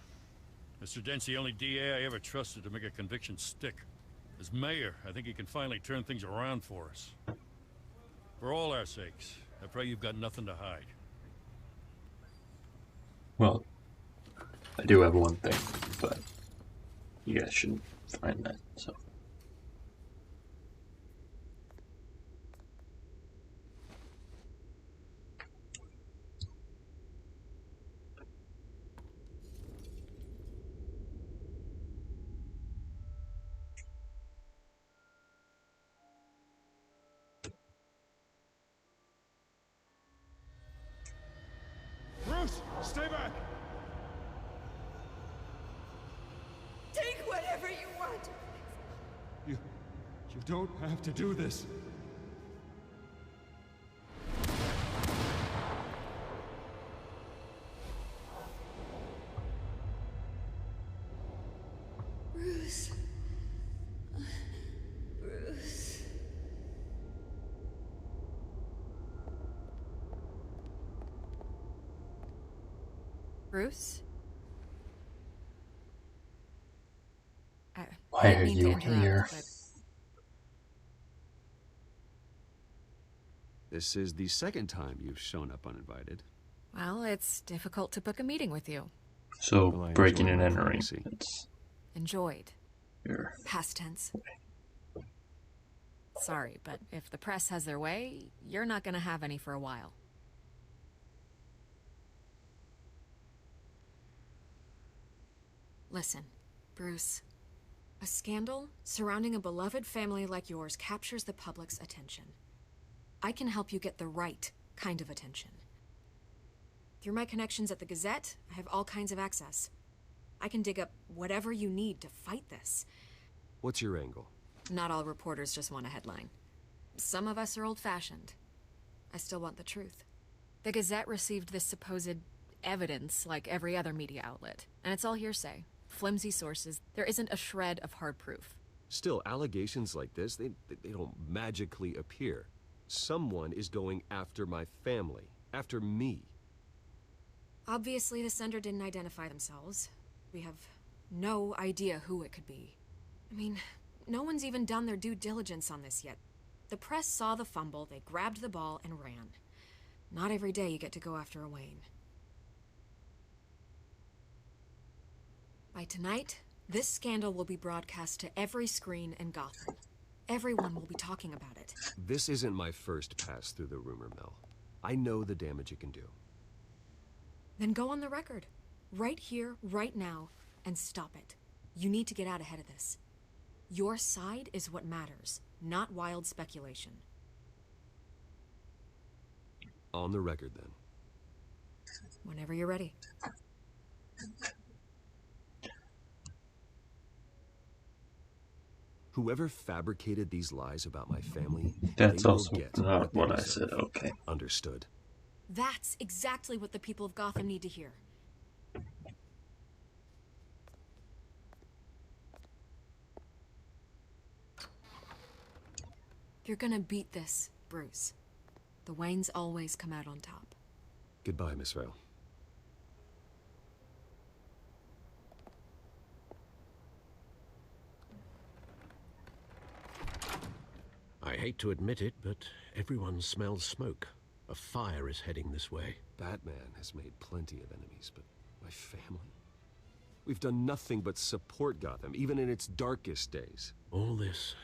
Mr. Dent's the only DA I ever trusted to make a conviction stick. As mayor, I think he can finally turn things around for us. For all our sakes, I pray you've got nothing to hide. Well, I do have one thing, but you guys shouldn't find that, so. Bruce, stay back! Take whatever you want. You don't have to do this. Bruce. Bruce. Bruce? Why are you here? This is the second time you've shown up uninvited. Well, it's difficult to book a meeting with you. So, Well, I breaking enjoy and my entering. privacy. It's Enjoyed. here. Past tense. Sorry, but if the press has their way, you're not gonna have any for a while. Listen, Bruce. A scandal surrounding a beloved family like yours captures the public's attention. I can help you get the right kind of attention. Through my connections at the Gazette, I have all kinds of access. I can dig up whatever you need to fight this. What's your angle? Not all reporters just want a headline. Some of us are old-fashioned. I still want the truth. The Gazette received this supposed evidence like every other media outlet, and it's all hearsay. Flimsy sources. There isn't a shred of hard proof. Still, allegations like this, they don't magically appear. Someone is going after my family, after me. Obviously, the sender didn't identify themselves. We have no idea who it could be. I mean, no one's even done their due diligence on this yet. The press saw the fumble, they grabbed the ball and ran. Not every day you get to go after a Wayne. By tonight, this scandal will be broadcast to every screen in Gotham. Everyone will be talking about it. This isn't my first pass through the rumor mill. I know the damage it can do. Then go on the record. Right here, right now, and stop it. You need to get out ahead of this. Your side is what matters, not wild speculation. On the record, then. Whenever you're ready. Whoever fabricated these lies about my family, That's they will also get not what I they said, deserve. okay. Understood. That's exactly what the people of Gotham need to hear. You're gonna beat this, Bruce. The Waynes always come out on top. Goodbye, Miss Vale. I hate to admit it, but everyone smells smoke. A fire is heading this way. Batman has made plenty of enemies, but my family? We've done nothing but support Gotham, even in its darkest days. All this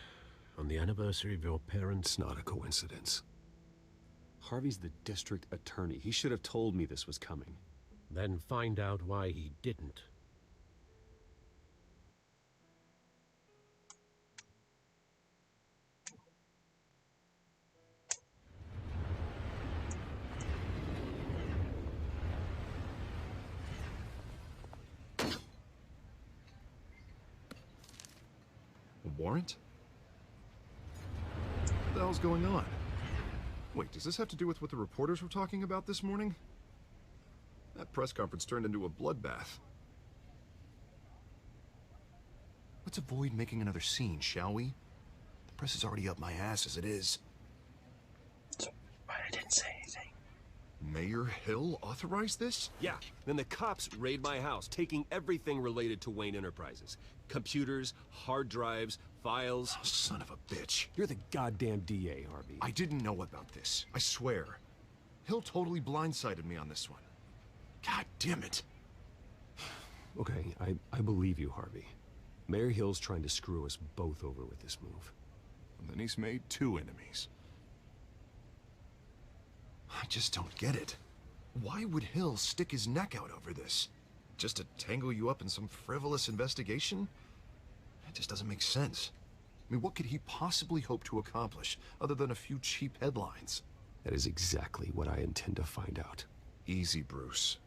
on the anniversary of your parents'... It's not a coincidence. Harvey's the district attorney. He should have told me this was coming. Then find out why he didn't. A warrant? What the hell's going on? Wait, does this have to do with what the reporters were talking about this morning? That press conference turned into a bloodbath. Let's avoid making another scene, shall we? The press is already up my ass as it is. But I didn't say anything. Mayor Hill authorized this? Yeah, then the cops raid my house, taking everything related to Wayne Enterprises. Computers, hard drives, files. Oh, son of a bitch. You're the goddamn DA, Harvey. I didn't know about this. I swear. Hill totally blindsided me on this one. God damn it. Okay, I believe you, Harvey. Mayor Hill's trying to screw us both over with this move. And then he's made two enemies. I just don't get it. Why would Hill stick his neck out over this? Just to tangle you up in some frivolous investigation? It just doesn't make sense. I mean, what could he possibly hope to accomplish other than a few cheap headlines? That is exactly what I intend to find out. Easy, Bruce.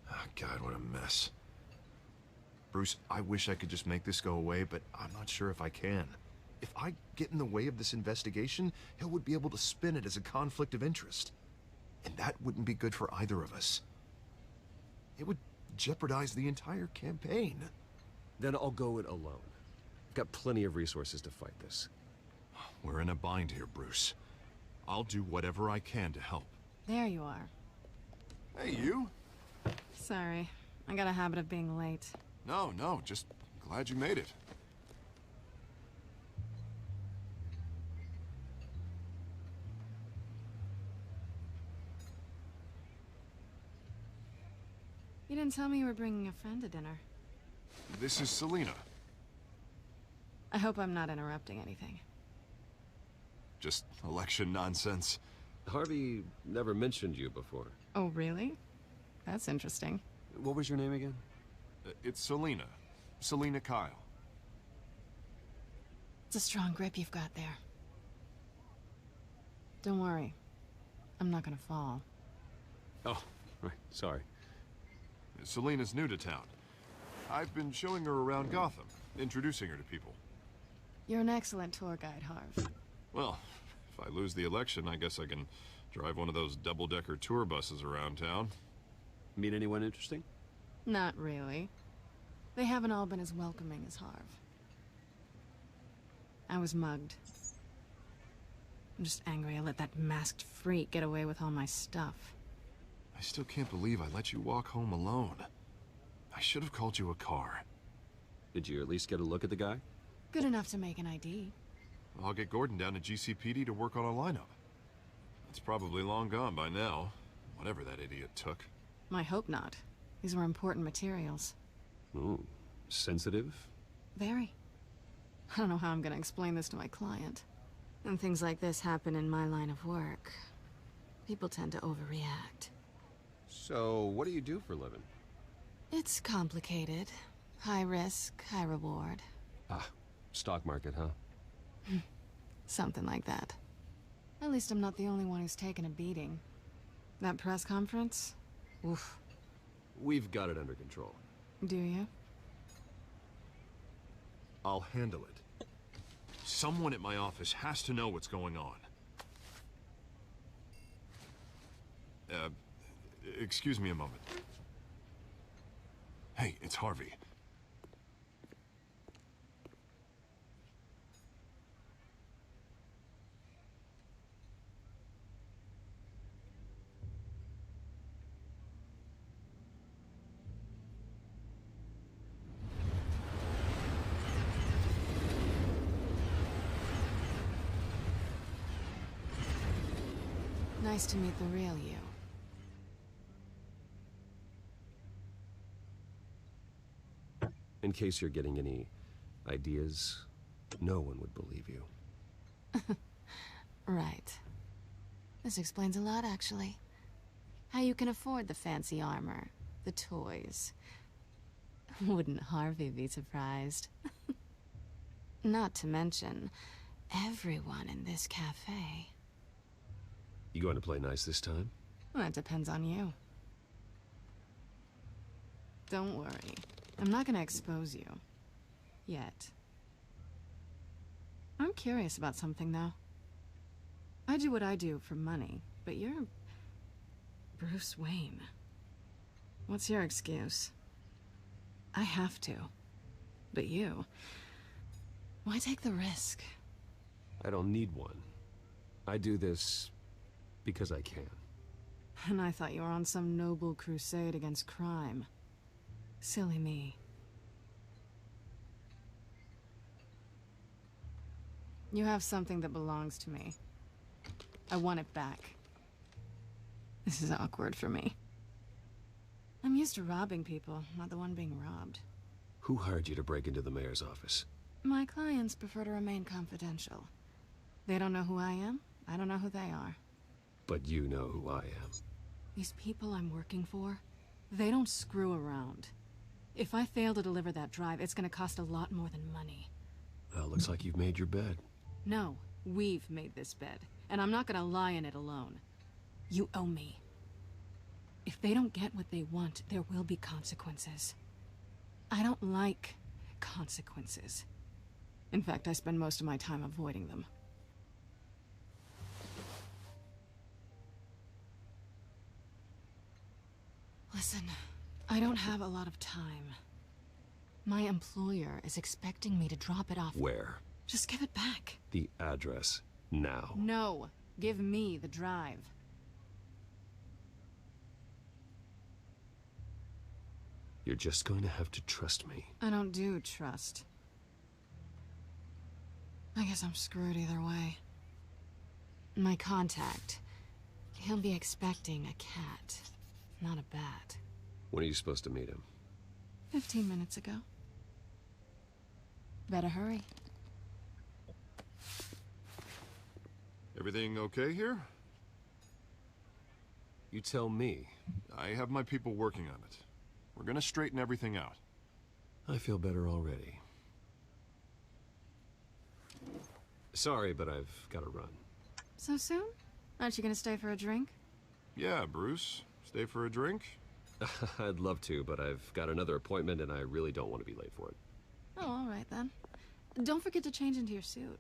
Oh, God, what a mess. Bruce, I wish I could just make this go away, but I'm not sure if I can. If I get in the way of this investigation, Hill would be able to spin it as a conflict of interest. And that wouldn't be good for either of us. It would jeopardize the entire campaign. Then I'll go it alone. I've got plenty of resources to fight this. We're in a bind here, Bruce. I'll do whatever I can to help. There you are. Hey, you? Sorry. I got a habit of being late. No, just glad you made it. You didn't tell me you were bringing a friend to dinner. This is Selina. I hope I'm not interrupting anything. Just election nonsense. Harvey never mentioned you before. Oh, really? That's interesting. What was your name again? It's Selina. Selina Kyle. It's a strong grip you've got there. Don't worry. I'm not gonna fall. Oh, right. Sorry. Selina's new to town. I've been showing her around Gotham, introducing her to people. You're an excellent tour guide, Harv. Well, if I lose the election, I guess I can drive one of those double-decker tour buses around town. Meet anyone interesting? Not really. They haven't all been as welcoming as Harv. I was mugged. I'm just angry I let that masked freak get away with all my stuff. I still can't believe I let you walk home alone. I should have called you a car. Did you at least get a look at the guy? Good enough to make an ID. I'll get Gordon down to GCPD to work on a lineup. It's probably long gone by now, whatever that idiot took. I hope not. These were important materials. Ooh, sensitive? Very. I don't know how I'm gonna explain this to my client. When things like this happen in my line of work, people tend to overreact. So, what do you do for a living? It's complicated. High risk, high reward. Ah, stock market, huh? Something like that. At least I'm not the only one who's taken a beating. That press conference? Oof. We've got it under control. Do you? I'll handle it. Someone at my office has to know what's going on. Excuse me a moment. Hey, it's Harvey. Nice to meet the real you. In case you're getting any ideas, no one would believe you. Right. This explains a lot, actually. How you can afford the fancy armor, the toys. Wouldn't Harvey be surprised? Not to mention, everyone in this cafe. You going to play nice this time? Well, that depends on you. Don't worry. I'm not gonna expose you. Yet. I'm curious about something, though. I do what I do for money, but you're... Bruce Wayne. What's your excuse? I have to. But you... Why take the risk? I don't need one. I do this because I can. And I thought you were on some noble crusade against crime. Silly me. You have something that belongs to me. I want it back. This is awkward for me. I'm used to robbing people, not the one being robbed. Who hired you to break into the mayor's office? My clients prefer to remain confidential. They don't know who I am. I don't know who they are. But you know who I am. These people I'm working for, they don't screw around. If I fail to deliver that drive, it's gonna cost a lot more than money. Well, looks like you've made your bed. No, we've made this bed, and I'm not gonna lie in it alone. You owe me. If they don't get what they want, there will be consequences. I don't like consequences. In fact, I spend most of my time avoiding them. Listen, I don't have a lot of time. My employer is expecting me to drop it off. Where? Just give it back. The address, now. No, give me the drive. You're just going to have to trust me. I don't do trust. I guess I'm screwed either way. My contact, he'll be expecting a cat, not a bat. When are you supposed to meet him? 15 minutes ago. Better hurry. Everything okay here? You tell me. I have my people working on it. We're gonna straighten everything out. I feel better already. Sorry, but I've got to run. So soon? Aren't you gonna stay for a drink? Yeah, Bruce. Stay for a drink? I'd love to, but I've got another appointment and I really don't want to be late for it. Oh, all right then. Don't forget to change into your suit.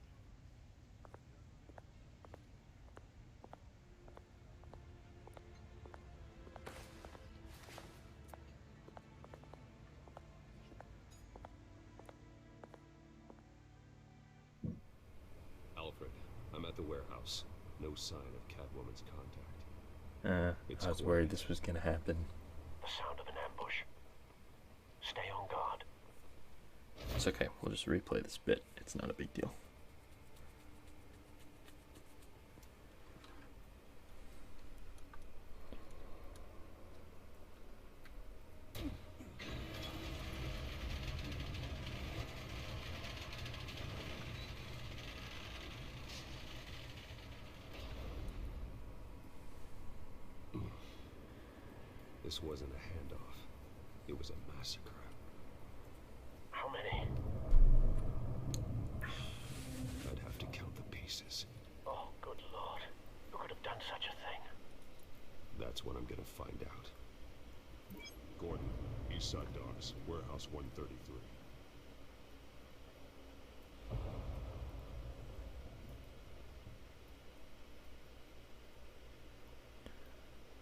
Alfred, I'm at the warehouse. No sign of Catwoman's contact. I was worried this was gonna happen. The sound of an ambush. Stay on guard. It's okay, we'll just replay this bit. It's not a big deal. This wasn't a handoff. It was a massacre. How many? I'd have to count the pieces. Oh, good lord. Who could have done such a thing? That's what I'm gonna find out. Gordon, Eastside Docks, Warehouse 133.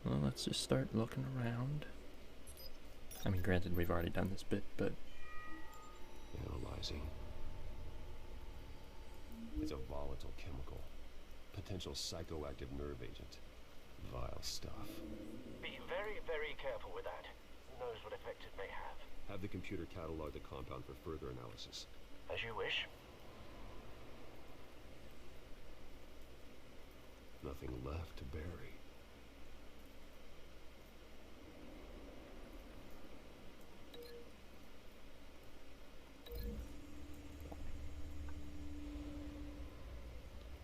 Well, let's just start looking around. I mean, granted, we've already done this bit, but... Analyzing. It's a volatile chemical. Potential psychoactive nerve agent. Vile stuff. Be very, very careful with that. Who knows what effect it may have. Have the computer catalog the compound for further analysis. As you wish. Nothing left to bury.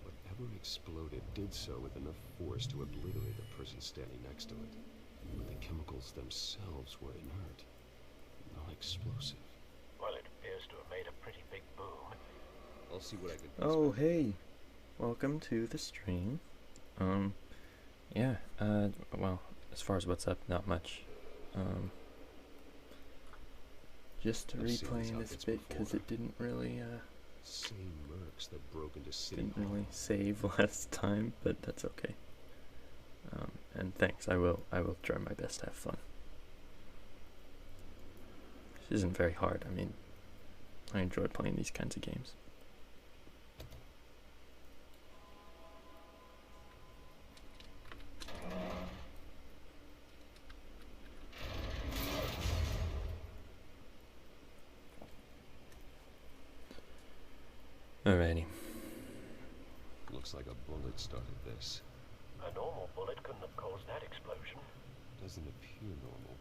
Whatever exploded did so with enough force to obliterate the person standing next to it. But the chemicals themselves were inert, not explosive. Well, it appears to have made a pretty big boom. I'll see what I can. Oh, hey. Welcome to the stream. Yeah, well, as far as what's up, not much. Just to replaying this bit because it didn't really, Same mercs that broke into City didn't Hall. really save last time, but that's okay. And thanks, I will try my best to have fun. This isn't very hard, I mean, I enjoy playing these kinds of games. Alrighty. Looks like a bullet started this. A normal bullet couldn't have caused that explosion. Doesn't appear normal.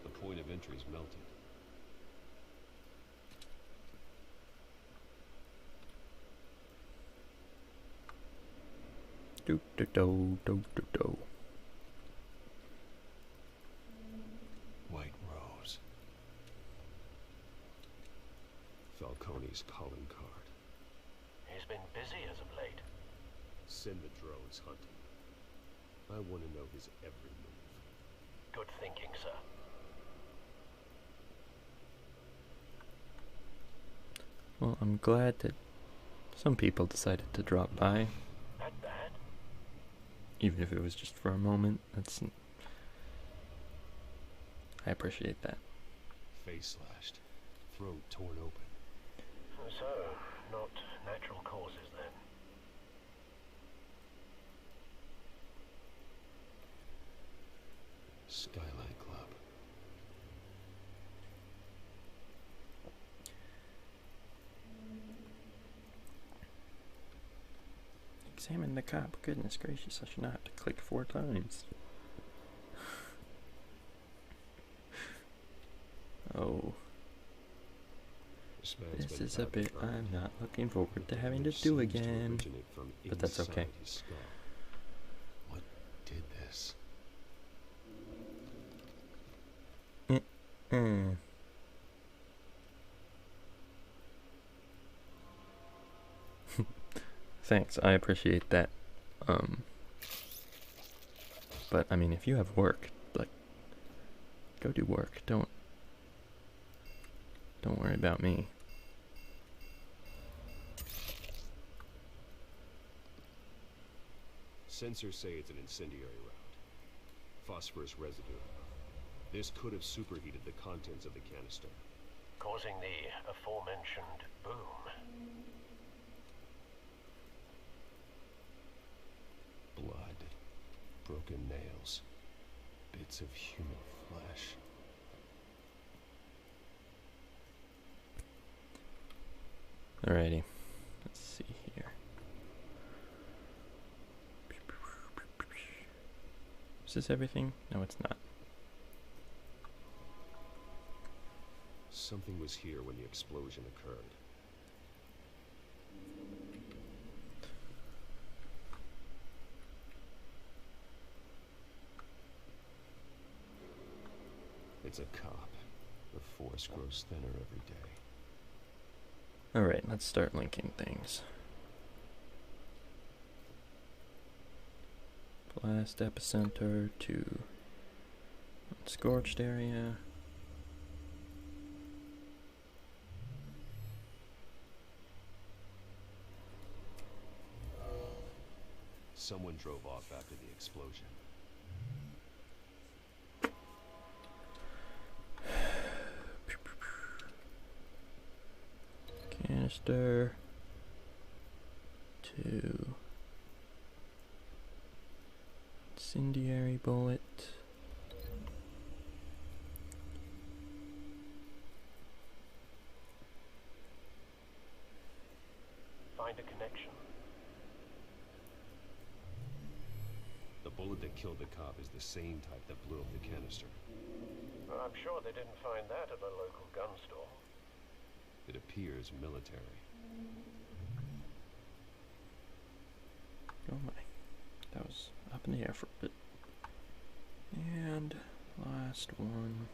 The point of entry's melted. Do do do do do do. White Rose. Falcone's calling card. He's been busy as of late. Send the drones hunting. I want to know his every move. Good thinking, sir. Well, I'm glad that some people decided to drop by. That bad? Even if it was just for a moment. I appreciate that. Face slashed. Throat torn open. So, not natural causes then. Skyline Club. Examine the cop. Goodness gracious, I should not have to click 4 times. Oh. This is a bit I'm not looking forward to having to do again. But that's okay. What did this? Thanks, I appreciate that. But I mean, if you have work, like, go do work. Don't worry about me. Sensors say it's an incendiary round. Phosphorus residue. This could have superheated the contents of the canister. Causing the aforementioned boom. Blood. Broken nails. Bits of human flesh. Alrighty. Let's see here. Is this everything? No, it's not. Something was here when the explosion occurred. It's a cop. The force grows thinner every day. Alright, let's start linking things. Blast epicenter to scorched area. Someone drove off after the explosion. Canister to incendiary bullet. Find a connection. The bullet that killed the cop is the same type that blew up the canister. Well, I'm sure they didn't find that at a local gun store. It appears military. Oh my. That was up in the air for a bit. And last one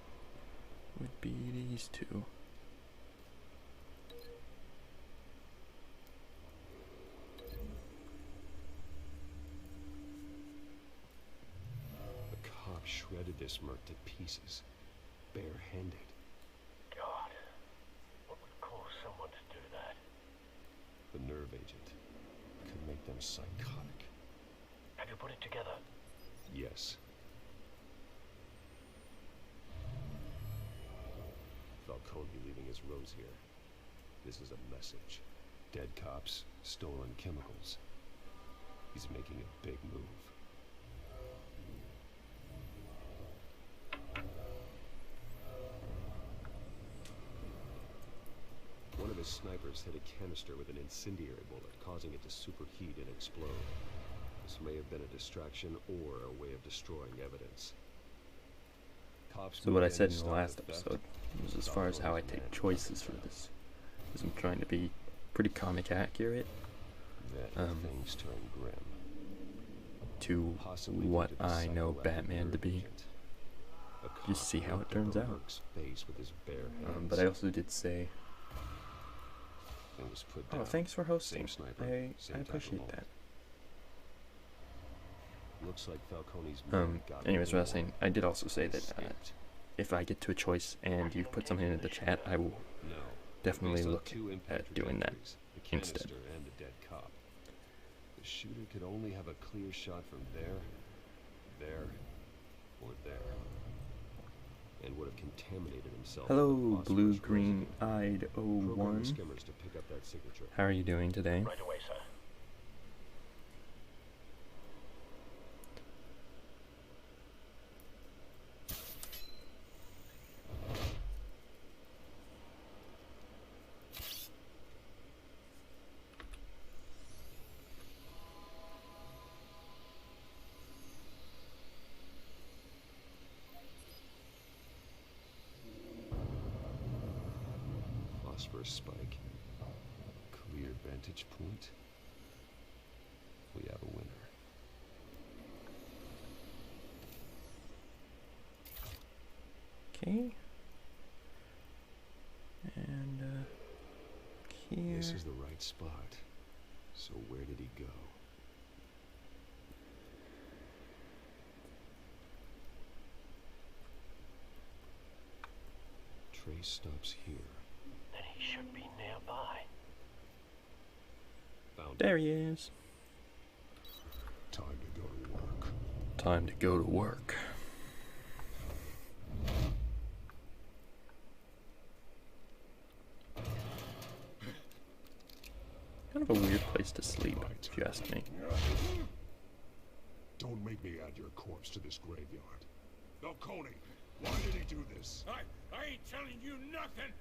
would be these two. The cop shredded this merc to pieces, barehanded. God, what would cause someone to do that? The nerve agent could make them psychotic. Have you put it together? Yes. Falcone leaving his rose here. This is a message. Dead cops, stolen chemicals. He's making a big move. One of his snipers hit a canister with an incendiary bullet, causing it to superheat and explode. This may have been a distraction or a way of destroying evidence. Cops So what I said in the last episode was as far as how I take choices for this. Because I'm trying to be pretty comic accurate. Things turn grim. To what I know Batman to be. Just see how it turns out. But I also did say, oh, thanks for hosting. I appreciate that. Looks like Falcone's anyways, what I was saying, I did also say that if I get to a choice and you put something in the chat, I will definitely look at doing that instead. And the dead cop. The shooter could only have a clear shot from there, or there, and would have contaminated himself. Hello, blue-green-eyed 01. Skimmers to pick up that signature. How are you doing today? Right away, sir. Phosphorus spike. Clear vantage point. We have a winner. Okay. And here. This is the right spot. So where did he go? Trace stops here. Then he should be nearby. There he is. Time to go to work. Time to go to work. Kind of a weird place to sleep, if you ask me. Don't make me add your corpse to this graveyard. Falcone, why did he do this? I ain't telling you nothing.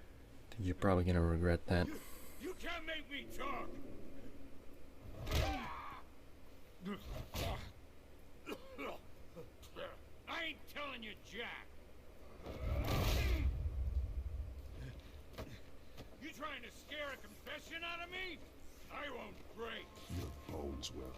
You're probably gonna regret that. You can't make me talk. I ain't telling you, Jack. You trying to scare a confession out of me? I won't break. Your bones will.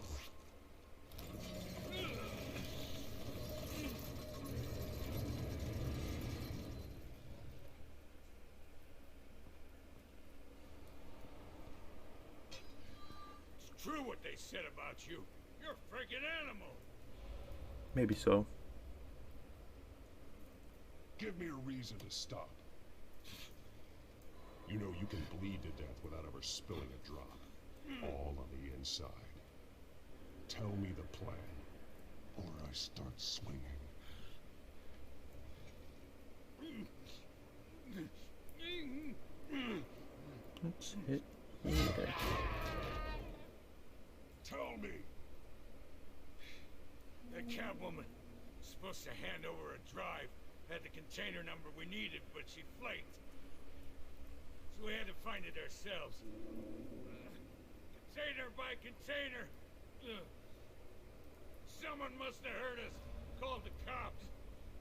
true what they said about you. You're a freaking animal. Maybe so. Give me a reason to stop. You know you can bleed to death without ever spilling a drop. All on the inside. Tell me the plan, or I start swinging. Let's hit here. Tell me. The Catwoman was supposed to hand over a drive, had the container number we needed, but she flaked. So we had to find it ourselves. Container by container. Someone must have heard us. Called the cops.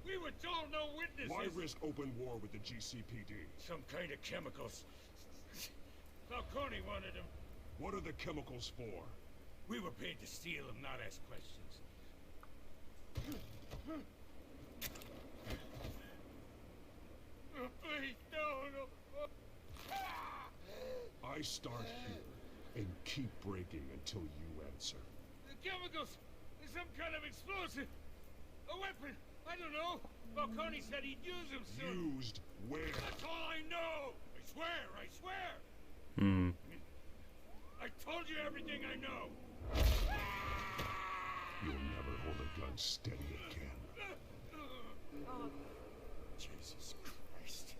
We were told no witnesses. Why risk open war with the GCPD? Some kind of chemicals. Falcone wanted them. What are the chemicals for? We were paid to steal them, not ask questions. Please, no. I start here and keep breaking until you answer. The chemicals is some kind of explosive. A weapon. I don't know. Falcone said he'd use them soon. Used where? That's all I know. I swear. I told you everything I know. You'll never hold a gun steady again. Jesus Christ.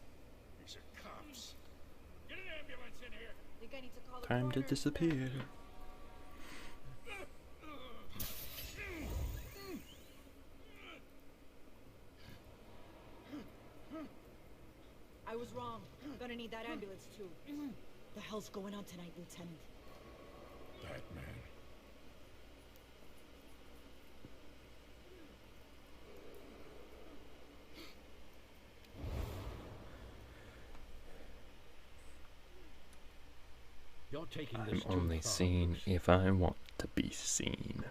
These are cops. Get an ambulance in here. Think I need to call the Time to coroner? disappear. I was wrong. Gonna need that ambulance too. The hell's going on tonight, Lieutenant? Batman. You're taking I'm this too only far, seen Bruce. if I want to be seen.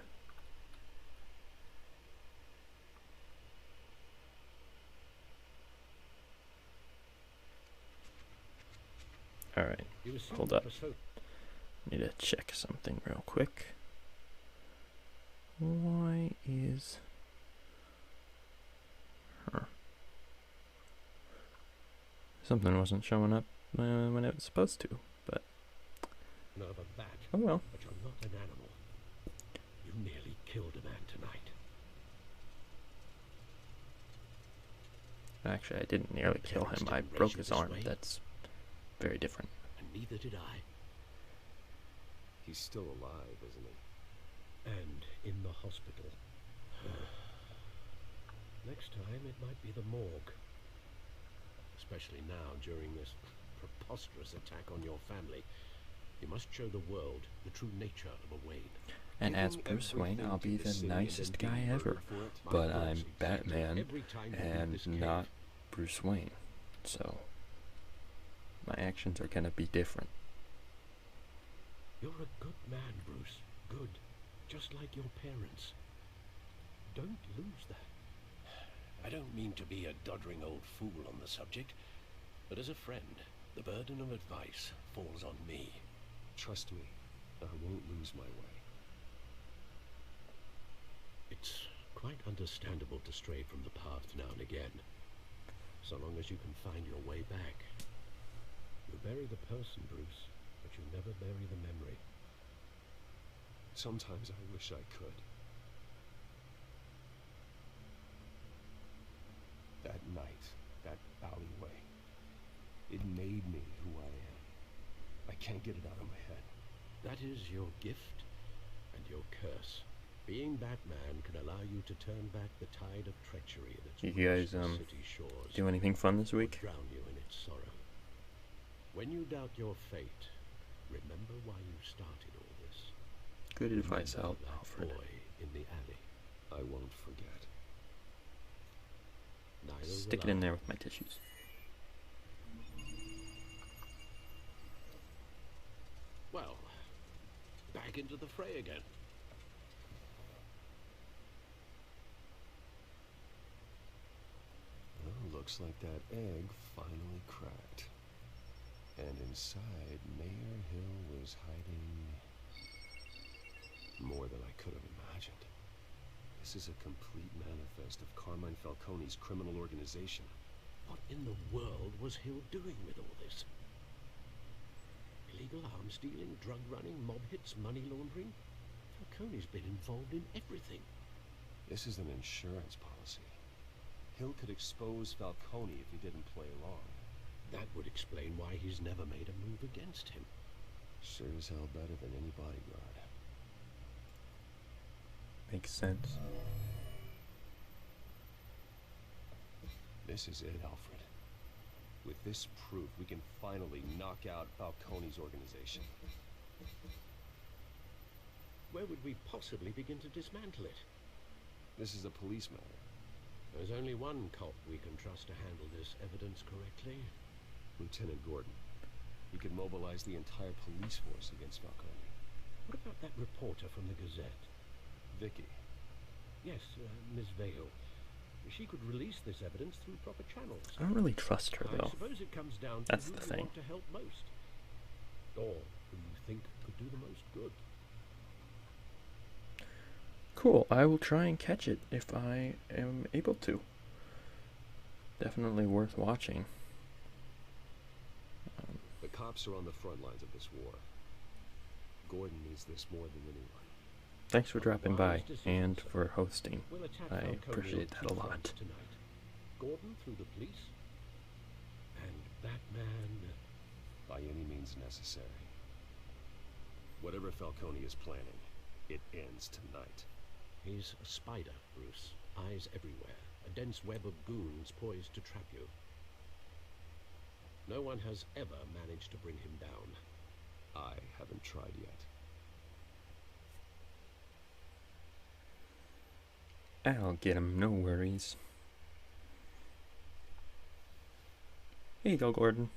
Alright, You assume hold that up. was so- Need to check something real quick. Why is... Something wasn't showing up when it was supposed to, but... Not a bat. Oh well. But you're not an animal. You nearly killed a man tonight. Actually, I didn't nearly kill him. I Didn't raise broke you his this arm. way? That's very different. And neither did I. He's still alive, isn't he? And in the hospital. Next time, it might be the morgue. Especially now, during this preposterous attack on your family. You must show the world the true nature of a Wayne. And as Giving Bruce Wayne, everything I'll to be the the city and nicest then guy being ever. murdered for it? But My I'm goodness, Batman Every time you leave and this not cave. Bruce Wayne. So, my actions are gonna be different. You're a good man, Bruce. Good. Just like your parents. Don't lose that. I don't mean to be a doddering old fool on the subject, but as a friend, the burden of advice falls on me. Trust me, I won't lose my way. It's quite understandable to stray from the path now and again, so long as you can find your way back. You bury the person, Bruce, but you never bury the memory. Sometimes I wish I could. That night, that alleyway, it made me who I am. I can't get it out of my head. That is your gift and your curse. Being Batman can allow you to turn back the tide of treachery that's You guys, reached the city shores, do anything fun this or week? drown you in its sorrow. When you doubt your fate, remember why you started all this. Good advice, Remember that Alfred. boy in the alley. I won't forget. Neither Stick it will in I. there with my tissues. Well, back into the fray again. Well, looks like that egg finally cracked. And inside, Mayor Hill was hiding... More than I could have imagined. This is a complete manifest of Carmine Falcone's criminal organization. What in the world was Hill doing with all this? Illegal arms dealing, drug running, mob hits, money laundering? Falcone's been involved in everything. This is an insurance policy. Hill could expose Falcone if he didn't play along. That would explain why he's never made a move against him. Sure as hell better than any bodyguard. Makes sense. This is it, Alfred. With this proof, we can finally knock out Falcone's organization. Where would we possibly begin to dismantle it? This is a police matter. There's only one cop we can trust to handle this evidence correctly. Lieutenant Gordon. He could mobilize the entire police force against Falcone. What about that reporter from the Gazette? Vicky. Yes, Miss Vale. She could release this evidence through proper channels. I don't really trust her, though. I suppose it comes down to That's who the you thing. want to help most. Or who you think could do the most good. Cool, I will try and catch it if I am able to. Definitely worth watching. The cops are on the front lines of this war. Gordon needs this more than anyone. Thanks for dropping by and for hosting. I appreciate that a lot. Tonight. Gordon through the police, and Batman by any means necessary. Whatever Falcone is planning, it ends tonight. He's a spider, Bruce. Eyes everywhere. A dense web of goons poised to trap you. No one has ever managed to bring him down. I haven't tried yet. I'll get him, no worries. Here you go, Gordon.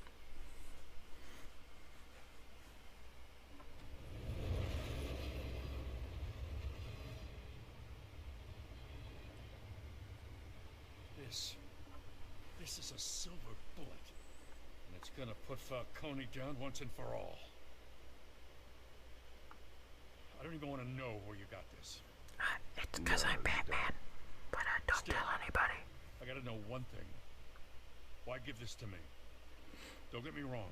This is a silver bullet. And it's gonna put Falcone down once and for all. I don't even want to know where you got this. It's because I'm Batman, but don't tell anybody. I gotta know one thing. Why give this to me? Don't get me wrong.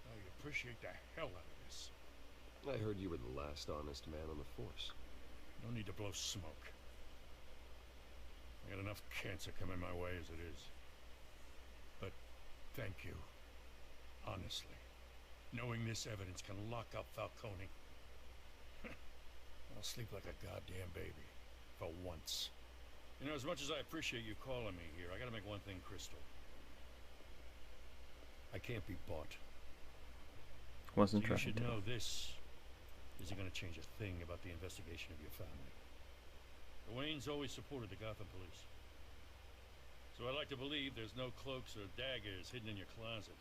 I appreciate the hell out of this. I heard you were the last honest man on the force. No need to blow smoke. I got enough cancer coming my way as it is. But thank you. Honestly. Knowing this evidence can lock up Falcone. I'll sleep like a goddamn baby. For once. You know, as much as I appreciate you calling me here, I gotta make one thing crystal. I can't be bought. Wasn't so trying you should to. know this isn't gonna change a thing about the investigation of your family. The Waynes always supported the Gotham police. So I like to believe there's no cloaks or daggers hidden in your closet.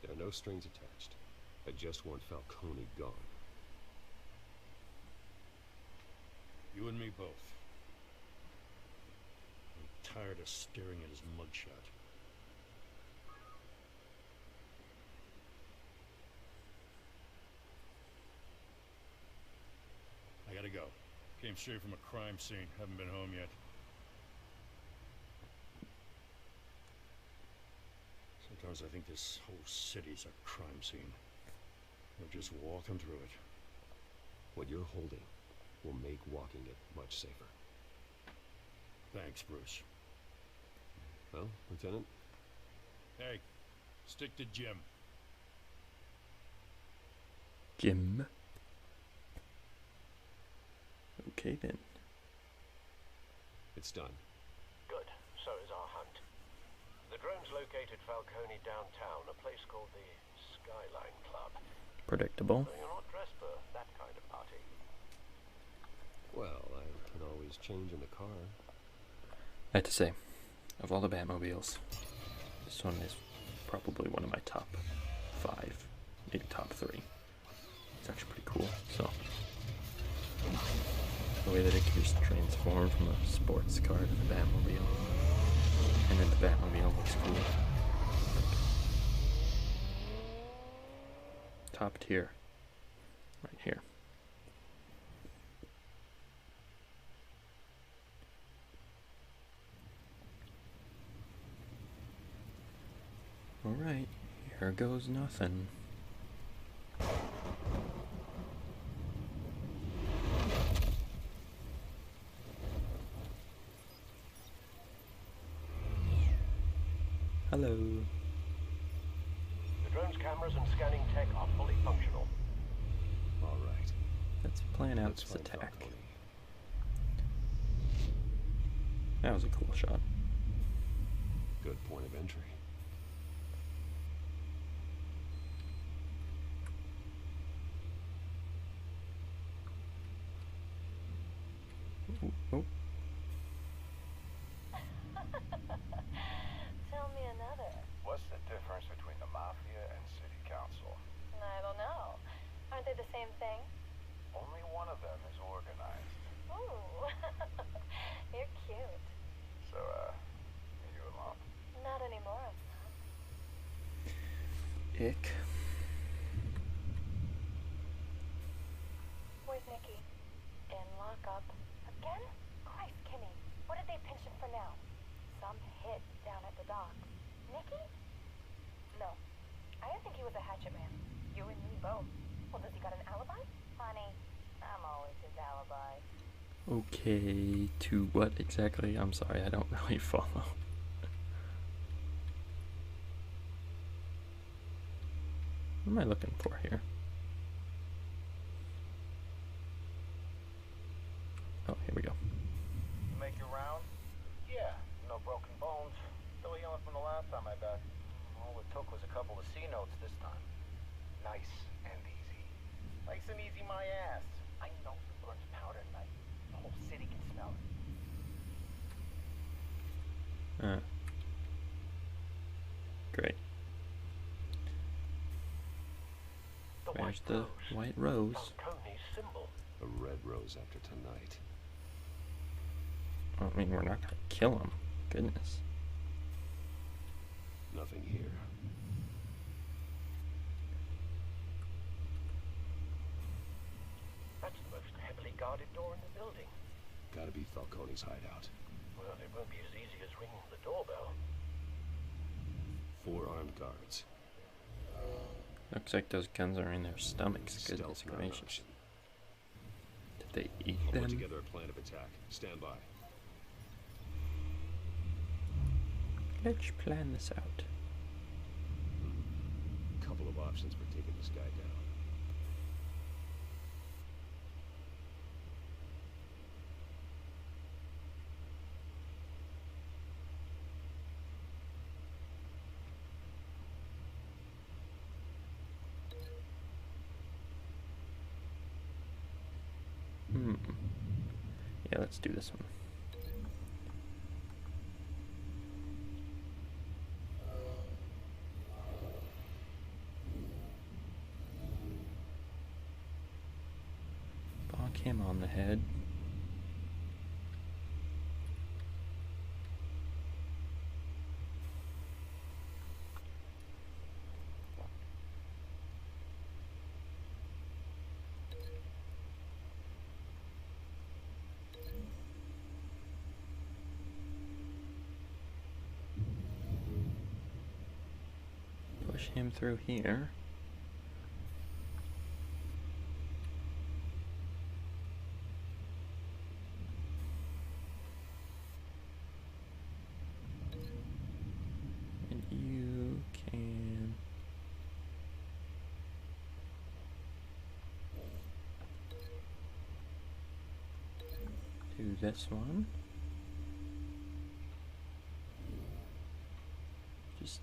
There are no strings attached. I just want Falcone gone. You and me both. I'm tired of staring at his mugshot. I gotta go. Came straight from a crime scene. Haven't been home yet. Sometimes I think this whole city's a crime scene. We're just walking through it. What you're holding will make walking it much safer. Thanks, Bruce. Well, Lieutenant? Hey, stick to Jim. Jim. Okay then. It's done. Good. So is our hunt. The drone's located Falcone downtown, a place called the Skyline Club. Predictable. So you're not dressed for that kind of party. Well, I can always change in the car. I have to say, of all the Batmobiles, this one is probably one of my top 5, maybe top 3. It's actually pretty cool, so. The way that it can just transform from a sports car to the Batmobile. And then the Batmobile looks cool. Top tier. Right here. Here goes nothing. Hello. The drone's cameras and scanning tech are fully functional. All right. Let's plan out this attack. That was a cool shot. Good point of entry. Oh. Tell me another. What's the difference between the Mafia and City Council? I don't know. Aren't they the same thing? Only one of them is organized. Ooh. You're cute. So, you alone? Not anymore, I'm not. Ick. Where's Nikki? In lockup. Again? Christ, Kimmy. What did they pinch him for now? Some hit down at the docks. Nikki? No. I didn't think he was a hatchet man. You and me both. Well, does he got an alibi? Honey, I'm always his alibi. Okay, to what exactly? I'm sorry, I don't really follow. What am I looking for here? Oh, here we go. Make your round? Yeah, no broken bones. Still healing from the last time I bet. All it took was a couple of C notes this time. Nice and easy. Nice and easy, my ass. I know he burns powder at night. The whole city can smell it. Great. There's the white rose. Falcone's symbol. A red rose after tonight. I mean, we're not gonna kill him. Goodness. Nothing here. That's the most heavily guarded door in the building. Gotta be Falcone's hideout. Well, it won't be as easy as ringing the doorbell. 4 armed guards. Looks like those guns are in their stomachs. Goodness gracious. Did they eat I'll them? put together a plan of attack. Stand by. Let's plan this out. Couple of options for taking this guy down. Yeah, let's do this one. Bonk him on the head. Push him through here. And you can do this one. Just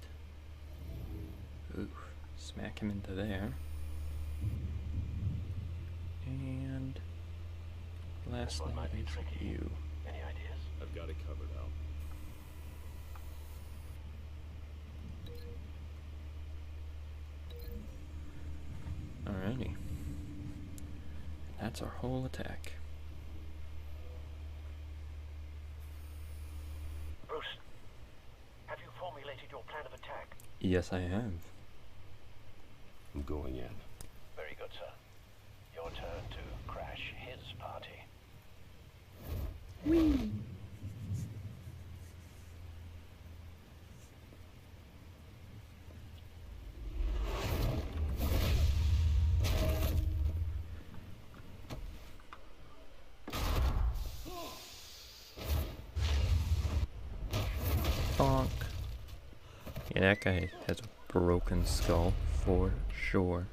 smack him into there. And lastly is you. Any ideas? I've got it covered, Al. Alrighty. That's our whole attack. Bruce, have you formulated your plan of attack? Yes, I have. I'm going in. Very good, sir. Your turn to crash his party. Whee! Yeah, that guy has a broken skull for sure.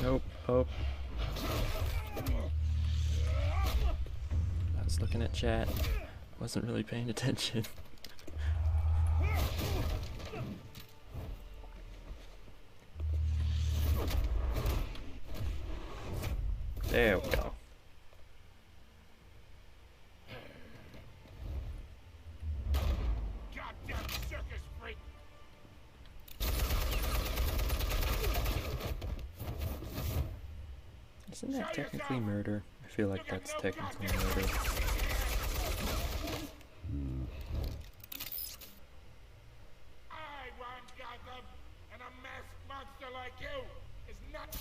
Nope. Oh. I was looking at chat. Wasn't really paying attention. There we go. Goddamn circus freak! Isn't that technically murder? I feel like that's technically murder. I want Gotham, and a masked monster like you is not.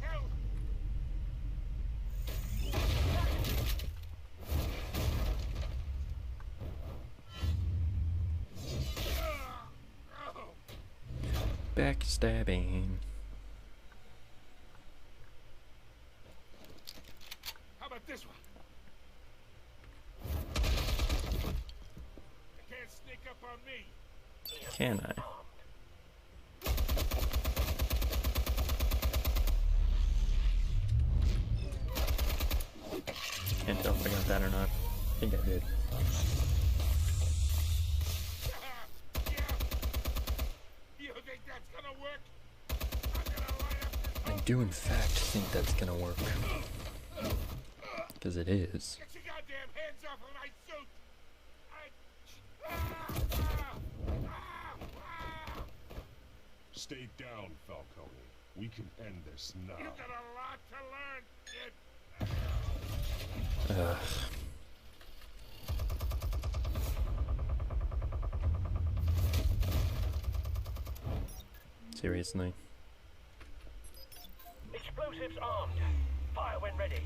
Hell! Backstabbing. How about this one? You can't sneak up on me. Can I? Can't tell if I got that or not. I think I did. You think that's gonna work? I'm gonna light up this. I do in fact think that's gonna work. Because it is. Get your goddamn hands off of my suit! Stay down, Falcone. We can end this now. You got a lot to learn, kid. Ugh. Seriously. Explosives armed. Fire when ready.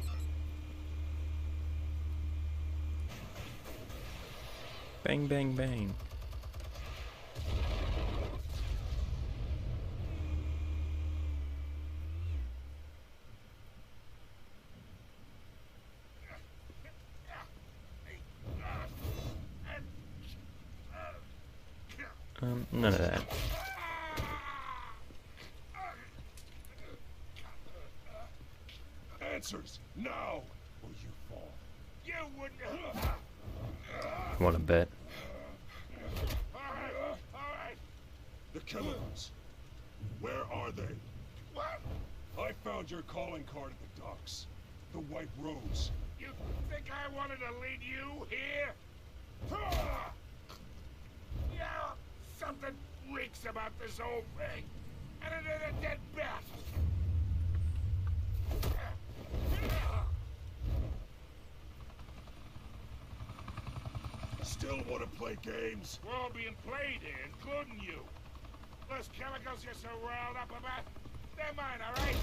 Bang, bang, bang. None of that. Answers now, or you fall. You wouldn't. Want to bet? All right. The chemicals. Where are they? What? I found your calling card at the docks. The White Rose. You think I wanted to lead you here? Yeah, something reeks about this whole thing. And it is a dead bat. Still want to play games? We're all being played here, including you. Those chemicals you're so riled up about, they're mine, all right?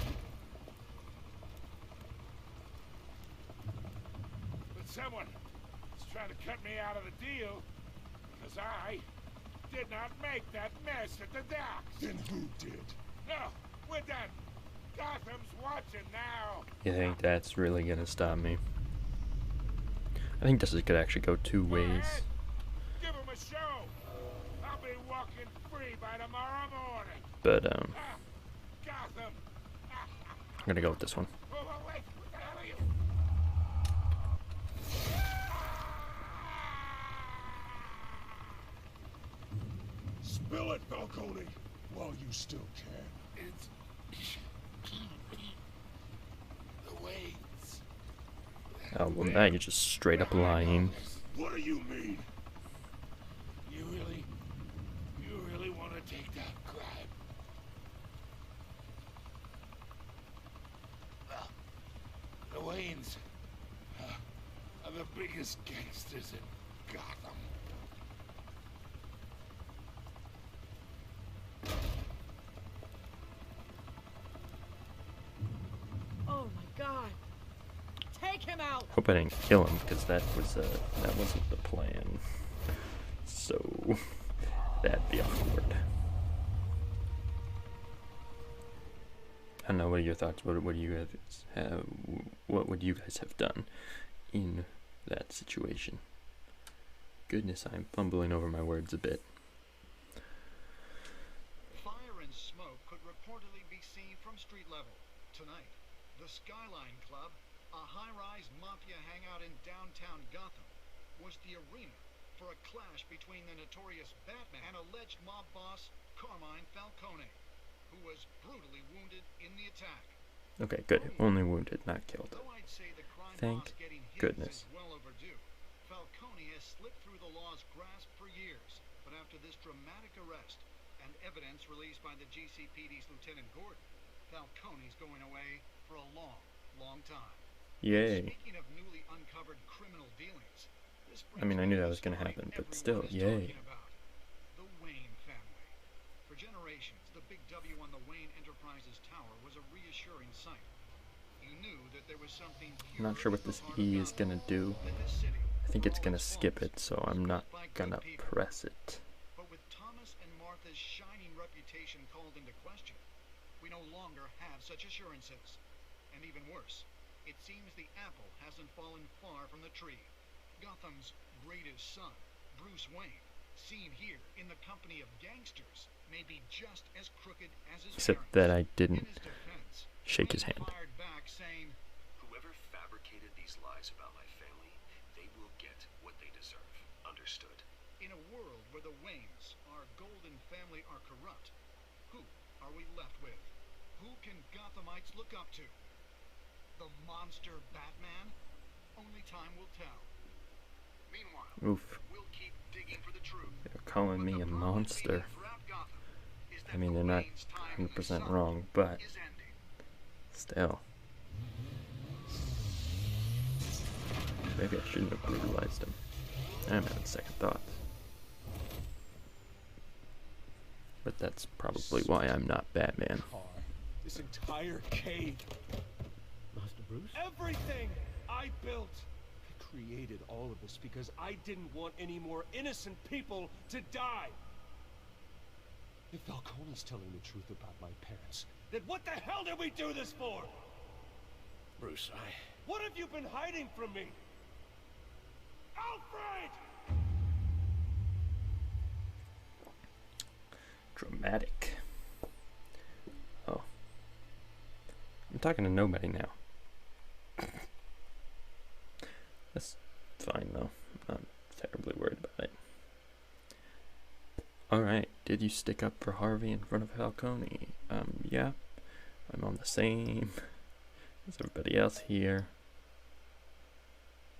But someone is trying to cut me out of the deal because I did not make that mess at the docks. Then who did? No, we're done. Gotham's watching now. You think that's really gonna stop me? I think this could actually go two ways. Give him a show. I'll be walking free by tomorrow morning. But Gotham. I'm gonna go with this one. Oh, wait, what the hell are you? Spill it, Falcone, while you still can. It's the weights. Oh, well, now you're just straight up lying. What do you mean? You really want to take that crime? Well, the Waynes are the biggest gangsters in Gotham. Oh my God! Take him out! Hope I didn't kill him, because that wasn't the plan. So that'd be awkward. I don't know. What are your thoughts? What do you guys have? What would you guys have done in that situation? Goodness, I'm fumbling over my words a bit. Fire and smoke could reportedly be seen from street level tonight. The Skyline Club, a high-rise mafia hangout in downtown Gotham, was the arena for a clash between the notorious Batman and alleged mob boss Carmine Falcone, who was brutally wounded in the attack. Okay, good. Only wounded, not killed. Thank goodness. Well overdue. Falcone has slipped through the law's grasp for years, but after this dramatic arrest and evidence released by the GCPD's Lieutenant Gordon, Falcone's going away for a long, long time. Yay. Speaking of newly uncovered criminal dealings, this I mean, I knew that was going to happen, but still, yay. the Wayne family. For generations, the big W on the Wayne Enterprises Tower was a reassuring sight. You knew that there was something I'm not sure what this E is going to do. I think it's going to skip it, so I'm not going to press it. But with Thomas and Martha's shining reputation called into question, we no longer have such assurances. And even worse, it seems the apple hasn't fallen far from the tree. Gotham's greatest son, Bruce Wayne, seen here in the company of gangsters, may be just as crooked as his Except parents. that I didn't shake his hand. Fired back saying, Whoever fabricated these lies about my family, they will get what they deserve. Understood? in a world where the Waynes, our golden family, are corrupt, who are we left with? Who can Gothamites look up to? The monster Batman? Only time will tell. Meanwhile, Oof. we'll keep digging for the truth. They're calling me a monster. I mean, they're not 100% wrong, but still. Maybe I shouldn't have brutalized him. I'm having second thoughts. But that's probably why I'm not Batman. This entire cave. Master Bruce? Everything I built. I created all of this because I didn't want any more innocent people to die. If Falcone's telling the truth about my parents, then what the hell did we do this for? Bruce, What have you been hiding from me? Alfred! Dramatic. Oh. I'm talking to nobody now. That's fine though. I'm not terribly worried about it. Alright, did you stick up for Harvey in front of Falcone? Yeah. I'm on the same as everybody else here.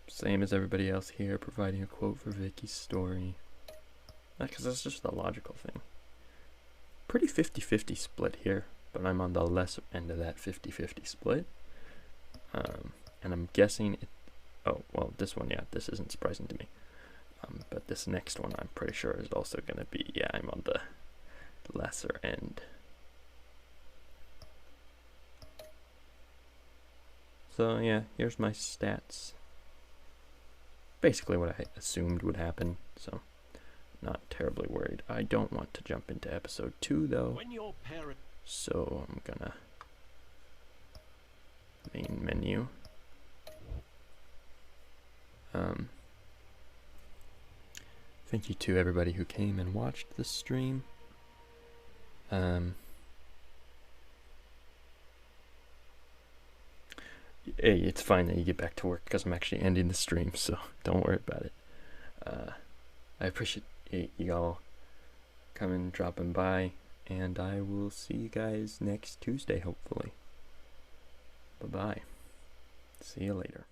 Same as everybody else here, providing a quote for Vicky's story. Because that's just the logical thing. Pretty 50-50 split here, but I'm on the lesser end of that 50-50 split. And I'm guessing it... Oh, well, this one, yeah, this isn't surprising to me. But this next one, I'm pretty sure is also going to be... Yeah, I'm on the lesser end. So, yeah, here's my stats. Basically what I assumed would happen, so not terribly worried. I don't want to jump into episode 2 though, so I'm gonna main menu. Thank you to everybody who came and watched this stream. Hey, it's fine that you get back to work because I'm actually ending the stream, so don't worry about it. I appreciate y'all coming, dropping by, and I will see you guys next Tuesday, hopefully. Bye-bye. See you later.